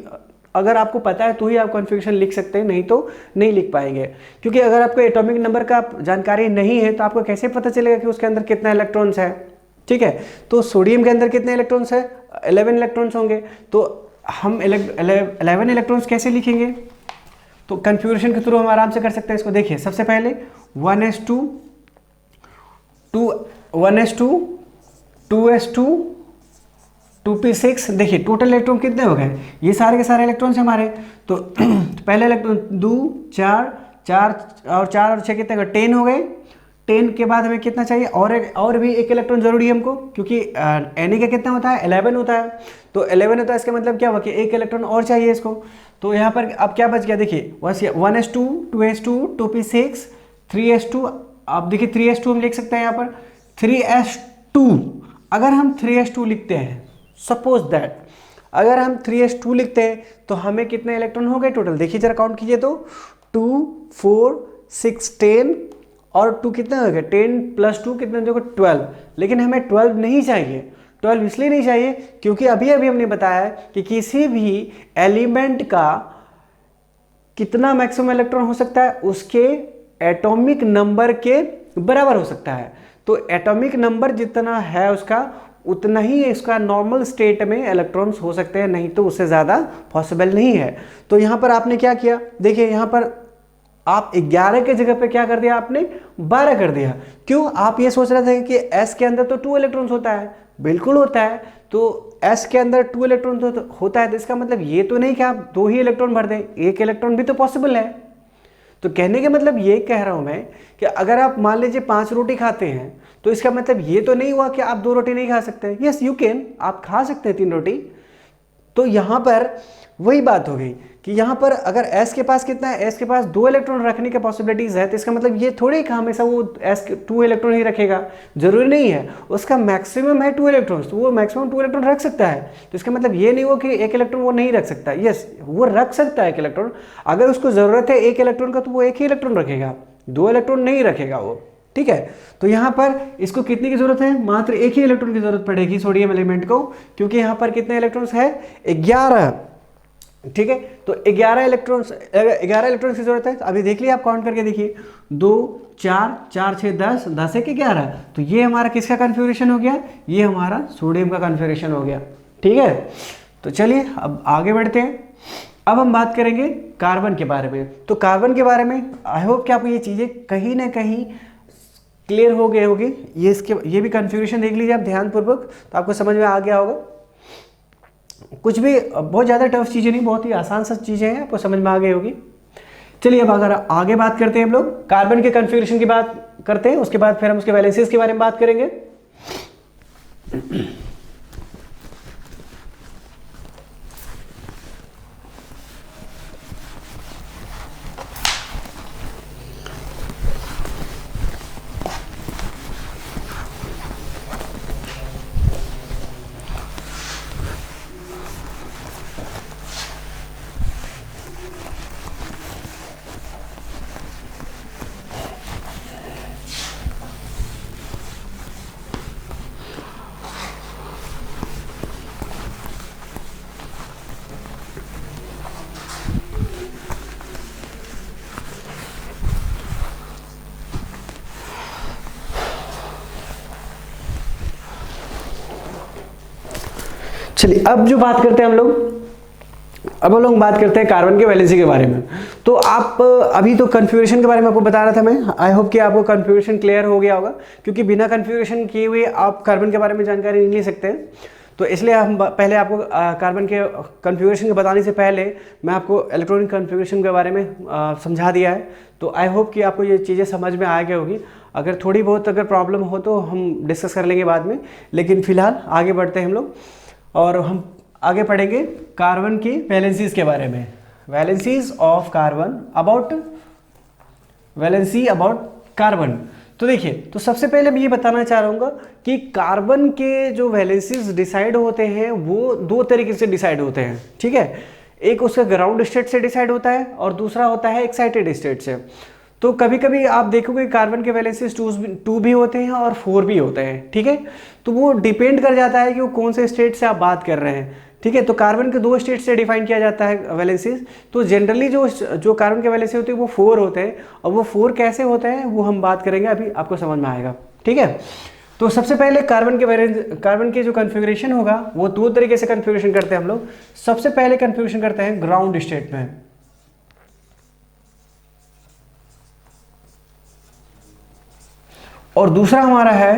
अगर आपको पता है तो ही आप कॉन्फ़िगरेशन लिख सकते हैं, नहीं तो नहीं लिख पाएंगे। क्योंकि अगर आपको एटॉमिक नंबर का जानकारी नहीं है तो आपको कैसे पता चलेगा कि उसके अंदर कितना इलेक्ट्रॉन्स है। ठीक है, तो सोडियम के अंदर कितने इलेक्ट्रॉन्स है, 11 इलेक्ट्रॉन्स होंगे। तो हम 11 इलेक्ट्रॉन्स कैसे लिखेंगे, तो कन्फिग्रेशन के थ्रू हम आराम से कर सकते हैं इसको। देखिए सबसे पहले 1s2 2s2 2p6, देखिए टोटल इलेक्ट्रॉन कितने हो गए, ये सारे के सारे इलेक्ट्रॉन्स हमारे। तो पहले इलेक्ट्रॉन 2 4 4 और 4 और 6 कितने हो गए, 10 हो गए। 10 के बाद हमें कितना चाहिए, और भी एक इलेक्ट्रॉन जरूरी है हमको, क्योंकि Na का कितना होता है, 11 होता है। तो 11 होता है, इसका मतलब क्या हुआ कि एक इलेक्ट्रॉन और चाहिए इसको। तो यहाँ पर अब क्या बच गया, देखिए 1s2 2s2 2p6 3s2। अब देखिए 3s2 हम लिख सकते हैं यहाँ पर 3s2। अगर हम 3s2 लिखते हैं, सपोज दैट अगर हम 3s2 लिखते हैं तो हमें कितने इलेक्ट्रॉन हो गए टोटल, देखिए जरा काउंट कीजिए तो 2 4 6 10 और 2 कितने हो गए, 10 + 2 कितने हो गए 12। लेकिन हमें 12 नहीं चाहिए। 12 इसलिए नहीं चाहिए क्योंकि अभी हमने बताया कि किसी भी एलिमेंट का कितना मैक्सिमम इलेक्ट्रॉन हो सकता है, उसके एटॉमिक नंबर के बराबर हो सकता है। तो एटॉमिक नंबर जितना है उसका, उतना ही इसका नॉर्मल स्टेट में इलेक्ट्रॉन्स हो सकते हैं, नहीं तो उससे ज़्यादा पॉसिबल नहीं है। तो यहाँ पर आपने क्या किया, देखिए यहाँ पर आप 11 के जगह पे क्या कर दिया, आपने 12 कर दिया। क्यों, आप ये सोच रहे थे कि S के अंदर तो 2 इलेक्ट्रॉन्स होता है, बिल्कुल होता है। तो S के अंदर 2 इलेक्ट्रॉन तो होता है, तो इसका मतलब ये तो नहीं कि आप 2 ही इलेक्ट्रॉन भर दें, एक इलेक्ट्रॉन भी तो पॉसिबल है। तो कहने का मतलब ये कह रहा हूं मैं कि अगर आप मान लीजिए 5 रोटी खाते हैं, तो इसका मतलब ये तो नहीं हुआ कि आप 2 रोटी नहीं खा सकते। यस यू कैन, आप खा सकते हैं 3 रोटी। तो यहाँ पर वही बात हो गई कि यहाँ पर अगर S के पास कितना है, S के पास 2 इलेक्ट्रॉन रखने की पॉसिबिलिटीज़ है, तो इसका मतलब ये थोड़ी कि हमेशा वो S 2 इलेक्ट्रॉन ही रखेगा, जरूरी नहीं है। उसका मैक्सिमम है 2 इलेक्ट्रॉन्स, तो वो मैक्सिमम 2 इलेक्ट्रॉन रख सकता है। तो इसका मतलब ये नहीं हो कि 1 इलेक्ट्रॉन वो नहीं रख सकता। यस, वो रख सकता है 1 इलेक्ट्रॉन। अगर उसको ज़रूरत है 1 इलेक्ट्रॉन का तो वो 1 ही इलेक्ट्रॉन रखेगा, 2 इलेक्ट्रॉन नहीं रखेगा वो। ठीक है, तो यहाँ पर इसको कितने की जरूरत है, मात्र 1 ही इलेक्ट्रॉन की जरूरत पड़ेगी सोडियम एलिमेंट को, क्योंकि यहाँ पर कितने इलेक्ट्रॉन्स है, 11। ठीक है, तो 11 इलेक्ट्रॉन्स की जरूरत है। अभी देख लिया, आप काउंट करके देखिए, 2 4 4 6 10 10 1 11। तो ये हमारा किसका कॉन्फ़िगरेशन हो गया, ये हमारा सोडियम का कॉन्फ़िगरेशन हो गया। ठीक है, तो चलिए अब आगे बढ़ते हैं। अब हम बात करेंगे कार्बन के बारे में। तो कार्बन के बारे में आई होप कि आपको ये चीज़ें कहीं ना कहीं क्लियर हो गए होगी। ये भी कॉन्फ़िगरेशन देख लीजिए आप ध्यानपूर्वक, तो आपको समझ में आ गया होगा। कुछ भी बहुत ज़्यादा टफ चीज़ें नहीं, बहुत ही आसान सा चीज़ें हैं, आपको समझ में आ गई होगी। चलिए अब अगर आगे बात करते हैं, हम लोग कार्बन के कॉन्फ़िगरेशन की बात करते हैं, उसके बाद फिर हम उसके वैलेंसीज के बारे में बात करेंगे। चलिए अब जो बात करते हैं हम लोग बात करते हैं कार्बन के वैलेंसी के बारे में। तो आप अभी तो कॉन्फ़िगरेशन के बारे में आपको बता रहा था मैं, आई होप कि आपको कॉन्फ़िगरेशन क्लियर हो गया होगा, क्योंकि बिना कॉन्फ़िगरेशन किए हुए आप कार्बन के बारे में जानकारी नहीं ले सकते हैं। तो इसलिए हम पहले आपको कार्बन के कॉन्फ़िगरेशन के बताने से पहले मैं आपको इलेक्ट्रॉनिक कॉन्फ़िगरेशन के बारे में समझा दिया है। तो आई होप कि आपको ये चीज़ें समझ में आ गई होगी। अगर थोड़ी बहुत अगर प्रॉब्लम हो तो हम डिस्कस कर लेंगे बाद में, लेकिन फ़िलहाल आगे बढ़ते हैं हम लोग और हम आगे पढ़ेंगे कार्बन की वैलेंसीज के बारे में। Valencies of carbon, valency about carbon. तो देखिए, तो सबसे पहले मैं ये बताना चाह रहा हूँ कि कार्बन के जो वैलेंसीज डिसाइड होते हैं वो 2 तरीके से डिसाइड होते हैं। ठीक है, एक उसका ग्राउंड स्टेट से डिसाइड होता है और दूसरा होता है एक्साइटेड स्टेट से। तो कभी कभी आप देखोगे कार्बन के वैलेंसीज 2 भी होते हैं और 4 भी होते हैं, ठीक है। तो वो डिपेंड कर जाता है कि वो कौन से स्टेट से आप बात कर रहे हैं, ठीक है। तो कार्बन के 2 स्टेट से डिफाइन किया जाता है वैलेंसीज। तो जनरली जो कार्बन के वैलेंसी होते हैं वो 4 होते हैं, और वो 4 कैसे होते हैं वो हम बात करेंगे, अभी आपको समझ में आएगा, ठीक है। तो सबसे पहले कार्बन के जो कन्फिग्रेशन होगा वो 2 तरीके से कन्फिग्रेशन करते हैं हम लोग। सबसे पहले कन्फिग्रेशन करते हैं ग्राउंड स्टेट में, और दूसरा हमारा है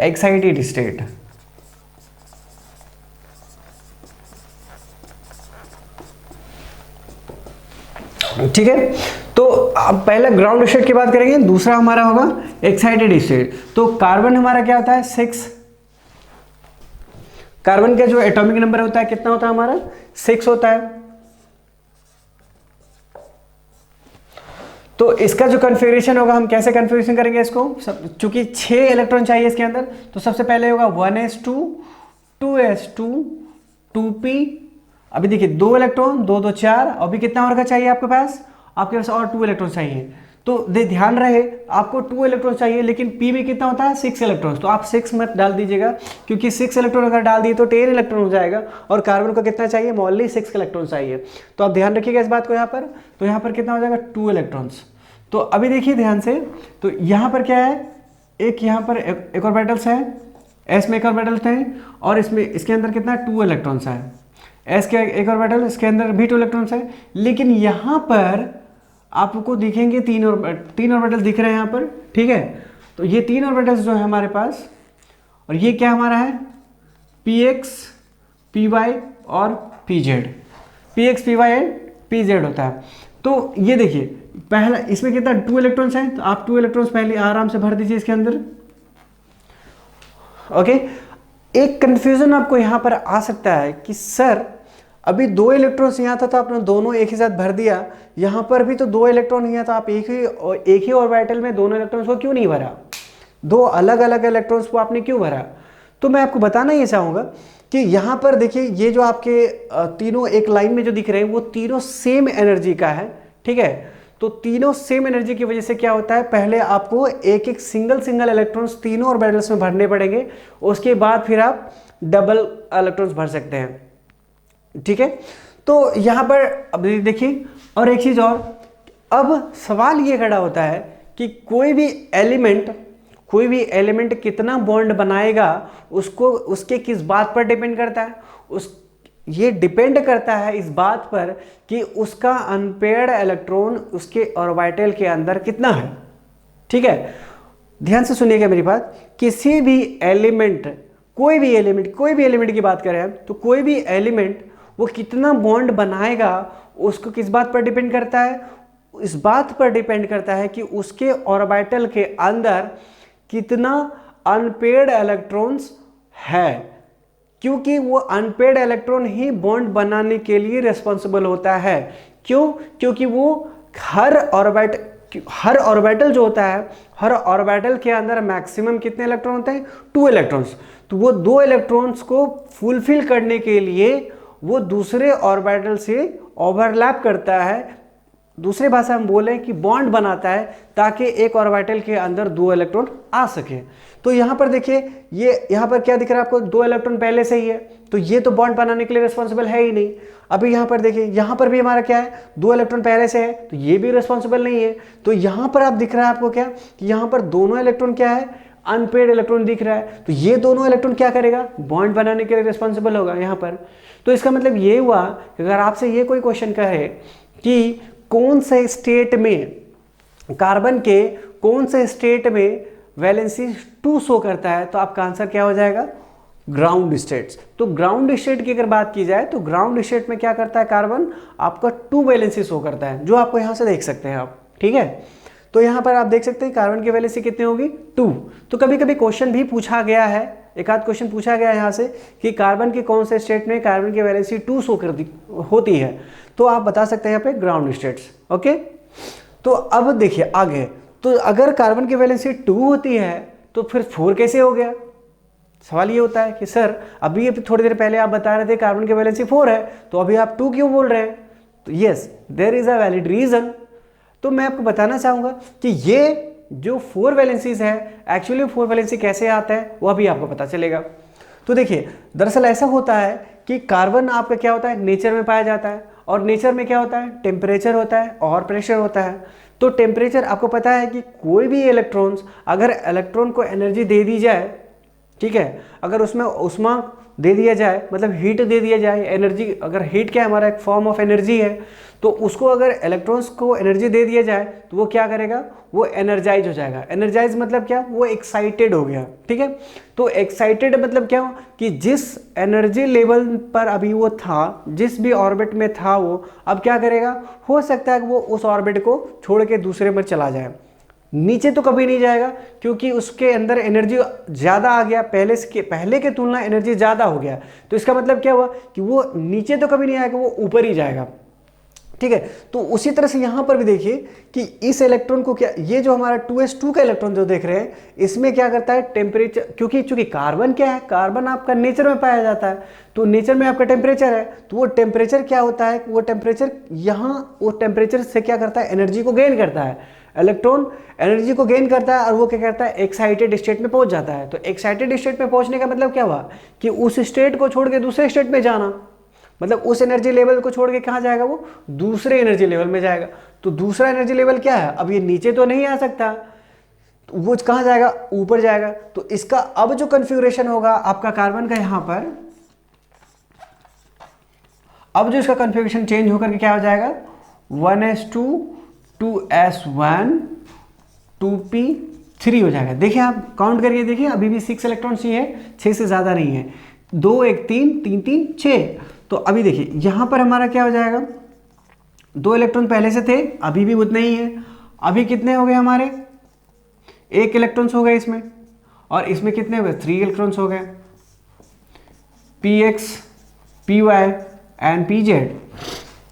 एक्साइटेड स्टेट। ठीक है, तो अब पहले ग्राउंड स्टेट की बात करेंगे, दूसरा हमारा होगा एक्साइटेड स्टेट। तो कार्बन हमारा क्या होता है 6, कार्बन का जो एटॉमिक नंबर होता है कितना होता है हमारा 6 होता है। तो इसका जो कन्फिग्रेशन होगा हम कैसे कन्फिग्रेशन करेंगे इसको, चूंकि 6 इलेक्ट्रॉन चाहिए इसके अंदर, तो सबसे पहले होगा 1s2 2s2 2p। अभी देखिए 2 इलेक्ट्रॉन 2 2 4, अभी कितना और का चाहिए आपके पास और 2 इलेक्ट्रॉन चाहिए। तो ध्यान रहे आपको 2 इलेक्ट्रॉन चाहिए, लेकिन p में कितना होता है 6 इलेक्ट्रॉन। तो आप 6 मत डाल दीजिएगा, क्योंकि 6 इलेक्ट्रॉन अगर डाल दिए तो 10 इलेक्ट्रॉन हो जाएगा, और कार्बन को कितना चाहिए ओनली 6 इलेक्ट्रॉन चाहिए। तो आप ध्यान रखिएगा इस बात को। यहाँ पर तो यहाँ पर कितना हो जाएगा 2 इलेक्ट्रॉन्स। तो अभी देखिए ध्यान से, तो यहाँ पर क्या है, एक यहाँ पर एक ऑर्बिटल्स है, एस में एक ऑर्बिटल्स है, और इसके अंदर कितना 2 इलेक्ट्रॉन्स है। एस के एक ऑर्बिटल, इसके अंदर भी 2 इलेक्ट्रॉन्स है, लेकिन यहाँ पर आपको दिखेंगे 3 ऑर्बिटल दिख रहे हैं यहाँ पर, ठीक है। तो ये 3 ऑर्बिटल्स जो है हमारे पास, और ये क्या हमारा है px py और pz, px py and pz होता है। तो ये देखिए पहला इसमें कितना 2 इलेक्ट्रॉन्स हैं, तो आप 2 इलेक्ट्रॉन्स पहले आराम से भर दीजिए इसके अंदर, ओके। एक कंफ्यूजन आपको यहाँ पर आ सकता है कि सर अभी 2 इलेक्ट्रॉन्स यहाँ था तो आपने दोनों एक ही साथ भर दिया, यहाँ पर भी तो 2 इलेक्ट्रॉन ही है, तो आप एक ही ऑर्बिटल में दोनों इलेक्ट्रॉन्स को क्यों नहीं भरा, 2 अलग अलग इलेक्ट्रॉन्स को आपने क्यों भरा। तो मैं आपको बताना ये चाहूँगा कि यहाँ पर देखिए ये जो आपके तीनों एक लाइन में जो दिख रहे हैं वो तीनों सेम एनर्जी का है, ठीक है। तो तीनों सेम एनर्जी की वजह से क्या होता है, पहले आपको एक एक सिंगल इलेक्ट्रॉन्स तीनों ऑर्बिटल्स में भरने पड़ेंगे, उसके बाद फिर आप डबल इलेक्ट्रॉन्स भर सकते हैं, ठीक है। तो यहाँ पर अब देखिए, और एक चीज और, अब सवाल ये खड़ा होता है कि कोई भी एलिमेंट कितना बॉन्ड बनाएगा उसको उसके किस बात पर डिपेंड करता है, ये डिपेंड करता है इस बात पर कि उसका अनपेयर्ड इलेक्ट्रॉन उसके ऑर्बिटल के अंदर कितना है, ठीक है। ध्यान से सुनिएगा मेरी बात, किसी भी एलिमेंट कोई भी एलिमेंट की बात करें तो कोई भी एलिमेंट वो कितना बॉन्ड बनाएगा उसको किस बात पर डिपेंड करता है, इस बात पर डिपेंड करता है कि उसके ऑर्बिटल के अंदर कितना अनपेयर्ड इलेक्ट्रॉन्स है, क्योंकि वो अनपेयर्ड इलेक्ट्रॉन ही बॉन्ड बनाने के लिए रिस्पॉन्सिबल होता है। क्यों? क्योंकि वो हर ऑर्बिटल जो होता है, हर ऑर्बिटल के अंदर मैक्सिमम कितने इलेक्ट्रॉन होते हैं 2 इलेक्ट्रॉन्स। तो वो 2 इलेक्ट्रॉन्स को फुलफिल करने के लिए वो दूसरे ऑर्बिटल से ओवरलैप करता है, दूसरी भाषा में बोले कि बॉन्ड बनाता है, ताकि एक ऑर्बिटल के अंदर 2 इलेक्ट्रॉन आ सके। तो यहाँ पर देखिए, ये यहाँ पर क्या दिख रहा है आपको, 2 इलेक्ट्रॉन पहले से ही है, तो ये तो बॉन्ड बनाने के लिए रिस्पॉन्सिबल है ही नहीं। अभी यहाँ पर देखिए, यहाँ पर भी हमारा क्या है 2 इलेक्ट्रॉन पहले से है, तो ये भी रिस्पॉन्सिबल नहीं है। तो यहाँ पर आप दिख रहा है आपको क्या कि यहाँ पर दोनों इलेक्ट्रॉन क्या है अनपेयर्ड इलेक्ट्रॉन दिख रहा है, तो ये दोनों इलेक्ट्रॉन क्या करेगा बॉन्ड बनाने के लिए रिस्पॉन्सिबल होगा यहाँ पर। तो इसका मतलब ये हुआ कि अगर आपसे ये कोई क्वेश्चन कहे कि कौन से स्टेट में कार्बन के कौन से स्टेट में वैलेंसी 2 शो करता है, तो आपका आंसर क्या हो जाएगा ग्राउंड स्टेट्स। तो ग्राउंड स्टेट की अगर बात की जाए तो ग्राउंड स्टेट में क्या करता है कार्बन, आपका 2 वैलेंसी शो करता है, जो आपको यहां से देख सकते हैं आप, ठीक है। तो यहां पर आप देख सकते हैं कार्बन की वैलेंसी कितनी होगी 2। तो कभी कभी क्वेश्चन भी पूछा गया है, एक आध क्वेश्चन पूछा गया है यहाँ से कि कार्बन के कौन से स्टेट में कार्बन की वैलेंसी 2 शो होती है, तो आप बता सकते हैं यहाँ पे ग्राउंड स्टेट्स, ओके। तो अब देखिए आगे, तो अगर कार्बन की वैलेंसी 2 होती है तो फिर 4 कैसे हो गया। सवाल ये होता है कि सर अभी थोड़ी देर पहले आप बता रहे थे कार्बन की वैलेंसी 4 है, तो अभी आप 2 क्यों बोल रहे हैं। तो yes there is a valid reason. तो मैं आपको बताना चाहूँगा कि ये जो 4 वैलेंसीज है, एक्चुअली 4 वैलेंसी कैसे आता है वो अभी आपको पता चलेगा। तो देखिए दरअसल ऐसा होता है कि कार्बन आपका क्या होता है, नेचर में पाया जाता है, और नेचर में क्या होता है, टेम्परेचर होता है और प्रेशर होता है। तो टेम्परेचर आपको पता है कि कोई भी इलेक्ट्रॉन्स, अगर इलेक्ट्रॉन को एनर्जी दे दी जाए, ठीक है, अगर उसमें उष्मा दे दिया जाए, मतलब हीट दे दिया जाए, एनर्जी, अगर हीट क्या है, हमारा एक फॉर्म ऑफ एनर्जी है, तो उसको अगर इलेक्ट्रॉन्स को एनर्जी दे दिया जाए तो वो क्या करेगा, वो एनर्जाइज हो जाएगा। एनर्जाइज मतलब क्या, वो एक्साइटेड हो गया, ठीक है। तो एक्साइटेड मतलब क्या कि जिस एनर्जी लेवल पर अभी वो था, जिस भी ऑर्बिट में था वो, अब क्या करेगा, हो सकता है कि वो उस ऑर्बिट को छोड़ के दूसरे पर चला जाए। नीचे तो कभी नहीं जाएगा क्योंकि उसके अंदर एनर्जी ज़्यादा आ गया, पहले के तुलना एनर्जी ज़्यादा हो गया। तो इसका मतलब क्या हुआ कि वो नीचे तो कभी नहीं आएगा, वो ऊपर ही जाएगा, ठीक है। तो उसी तरह से यहाँ पर भी देखिए कि इस इलेक्ट्रॉन को क्या, ये जो हमारा 2s2 का इलेक्ट्रॉन जो देख रहे हैं, इसमें क्या करता है, टेम्परेचर, क्योंकि चूंकि कार्बन क्या है, कार्बन आपका नेचर में पाया जाता है, तो नेचर में आपका टेम्परेचर है, तो वो टेम्परेचर क्या होता है, वो टेम्परेचर यहाँ, वो टेम्परेचर से क्या करता है, एनर्जी को गेन करता है। इलेक्ट्रॉन एनर्जी को गेन करता है और वो क्या करता है, एक्साइटेड स्टेट में पहुंच जाता है। तो एक्साइटेड स्टेट में पहुंचने का मतलब क्या हुआ कि उस स्टेट को छोड़ के दूसरे स्टेट में जाना, मतलब उस एनर्जी लेवल को छोड़ के कहाँ जाएगा, वो दूसरे एनर्जी लेवल में जाएगा। तो दूसरा एनर्जी लेवल क्या है, अब ये नीचे तो नहीं आ सकता, तो वो कहाँ जाएगा, ऊपर जाएगा। तो इसका अब जो कन्फिगरेशन होगा आपका कार्बन का यहाँ पर, अब जो इसका कन्फिगरेशन चेंज होकर के क्या हो जाएगा, 1s2 2s1 2p3 हो जाएगा। देखिए आप काउंट करिए, देखिए अभी भी 6 इलेक्ट्रॉन्स ही है, 6 से ज़्यादा नहीं है, 2 1 3 3 3 6। तो अभी देखिए यहाँ पर हमारा क्या हो जाएगा, 2 इलेक्ट्रॉन पहले से थे, अभी भी उतने ही है। अभी कितने हो गए हमारे, 1 इलेक्ट्रॉन्स हो गए इसमें, और इसमें कितने हो गए, 3 इलेक्ट्रॉन्स हो गए, px py एंड pz।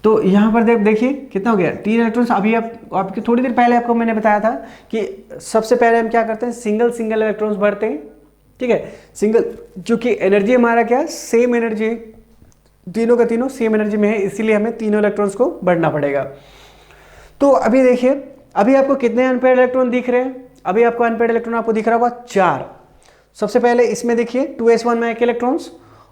तो यहाँ पर देखिए कितना हो गया, 3 इलेक्ट्रॉन्स। अभी आपकी थोड़ी देर पहले आपको मैंने बताया था कि सबसे पहले हम क्या करते हैं, सिंगल इलेक्ट्रॉन्स भरते हैं, ठीक है, सिंगल, क्योंकि एनर्जी हमारा क्या है, सेम एनर्जी, तीनों का तीनों सेम एनर्जी में है, इसीलिए हमें तीनों इलेक्ट्रॉन्स को भरना पड़ेगा। तो अभी देखिए, अभी आपको कितने अनपेयर्ड इलेक्ट्रॉन दिख रहे हैं, अभी आपको अनपेयर्ड इलेक्ट्रॉन आपको दिख रहा होगा 4। सबसे पहले इसमें देखिए 2s1 में 1 इलेक्ट्रॉन्स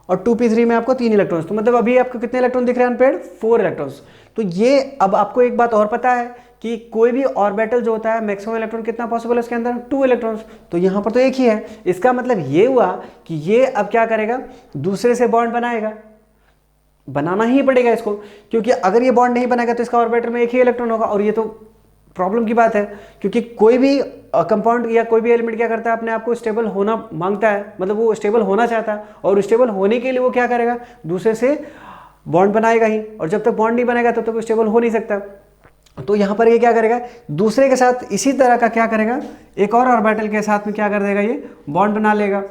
और 2p3 में आपको 3 इलेक्ट्रॉन्स, तो मतलब अभी आपको कितने इलेक्ट्रॉन दिख रहे हैं अनपेयर्ड, 4 इलेक्ट्रॉन्स। तो ये अब आपको एक बात और पता है कि कोई भी ऑर्बिटल जो होता है, मैक्सिमम इलेक्ट्रॉन कितना पॉसिबल है उसके अंदर, 2 इलेक्ट्रॉन्स। तो यहाँ पर तो एक ही है, इसका मतलब ये हुआ कि ये अब क्या करेगा, दूसरे से बॉन्ड बनाएगा, बनाना ही पड़ेगा इसको, क्योंकि अगर ये बॉन्ड नहीं बनाएगा तो इसका ऑर्बिटर में एक ही इलेक्ट्रॉन होगा, और ये तो प्रॉब्लम की बात है, क्योंकि कोई भी कंपाउंड या कोई भी एलिमेंट क्या करता है, अपने आप को स्टेबल होना मांगता है, मतलब वो स्टेबल होना चाहता है, और स्टेबल होने के लिए वो क्या करेगा, दूसरे से बॉन्ड बनाएगा ही, और जब तक बॉन्ड नहीं बनाएगा तब तक वो स्टेबल हो नहीं सकता। तो यहाँ पर ये क्या करेगा, दूसरे के साथ इसी तरह का क्या करेगा, एक और ऑर्बिटल के साथ में क्या कर देगा, ये बॉन्ड बना लेगा,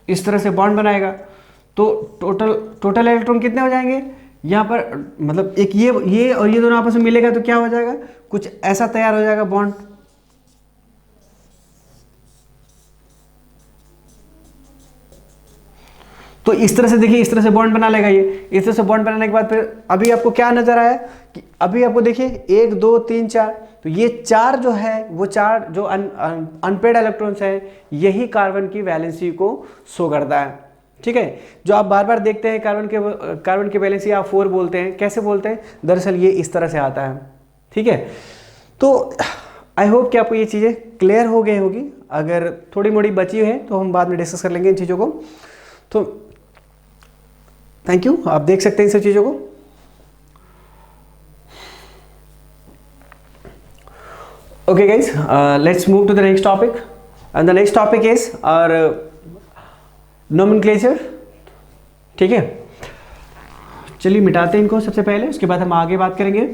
इस तरह से बॉन्ड बनाएगा। तो टोटल इलेक्ट्रॉन कितने हो जाएंगे यहाँ पर, मतलब एक ये और ये दोनों आपस में मिलेगा तो क्या हो जाएगा, कुछ ऐसा तैयार हो जाएगा बॉन्ड। तो इस तरह से देखिए, इस तरह से बॉन्ड बना लेगा ये, इस तरह से बॉन्ड बनाने के बाद फिर अभी आपको क्या नजर आया कि अभी आपको देखिए 1 2 3 4, तो ये 4 जो है, वो 4 जो अनपेयर्ड इलेक्ट्रॉन्स हैं, यही कार्बन की वैलेंसी को शो करता है, ठीक है। जो आप बार बार देखते हैं कार्बन की वैलेंसी आप 4 बोलते हैं, कैसे बोलते हैं, दरअसल ये इस तरह से आता है, ठीक है। तो आई होप कि आपको ये चीज़ें क्लियर हो गई होगी, अगर थोड़ी मोड़ी बची है तो हम बाद में डिस्कस कर लेंगे इन चीज़ों को। तो थैंक यू, आप देख सकते हैं इन सब चीज़ों को। Okay guys, let's move to the next topic, and the next topic is our nomenclature, ठीक है। चलिए मिटाते हैं इनको सबसे पहले, उसके बाद हम आगे बात करेंगे।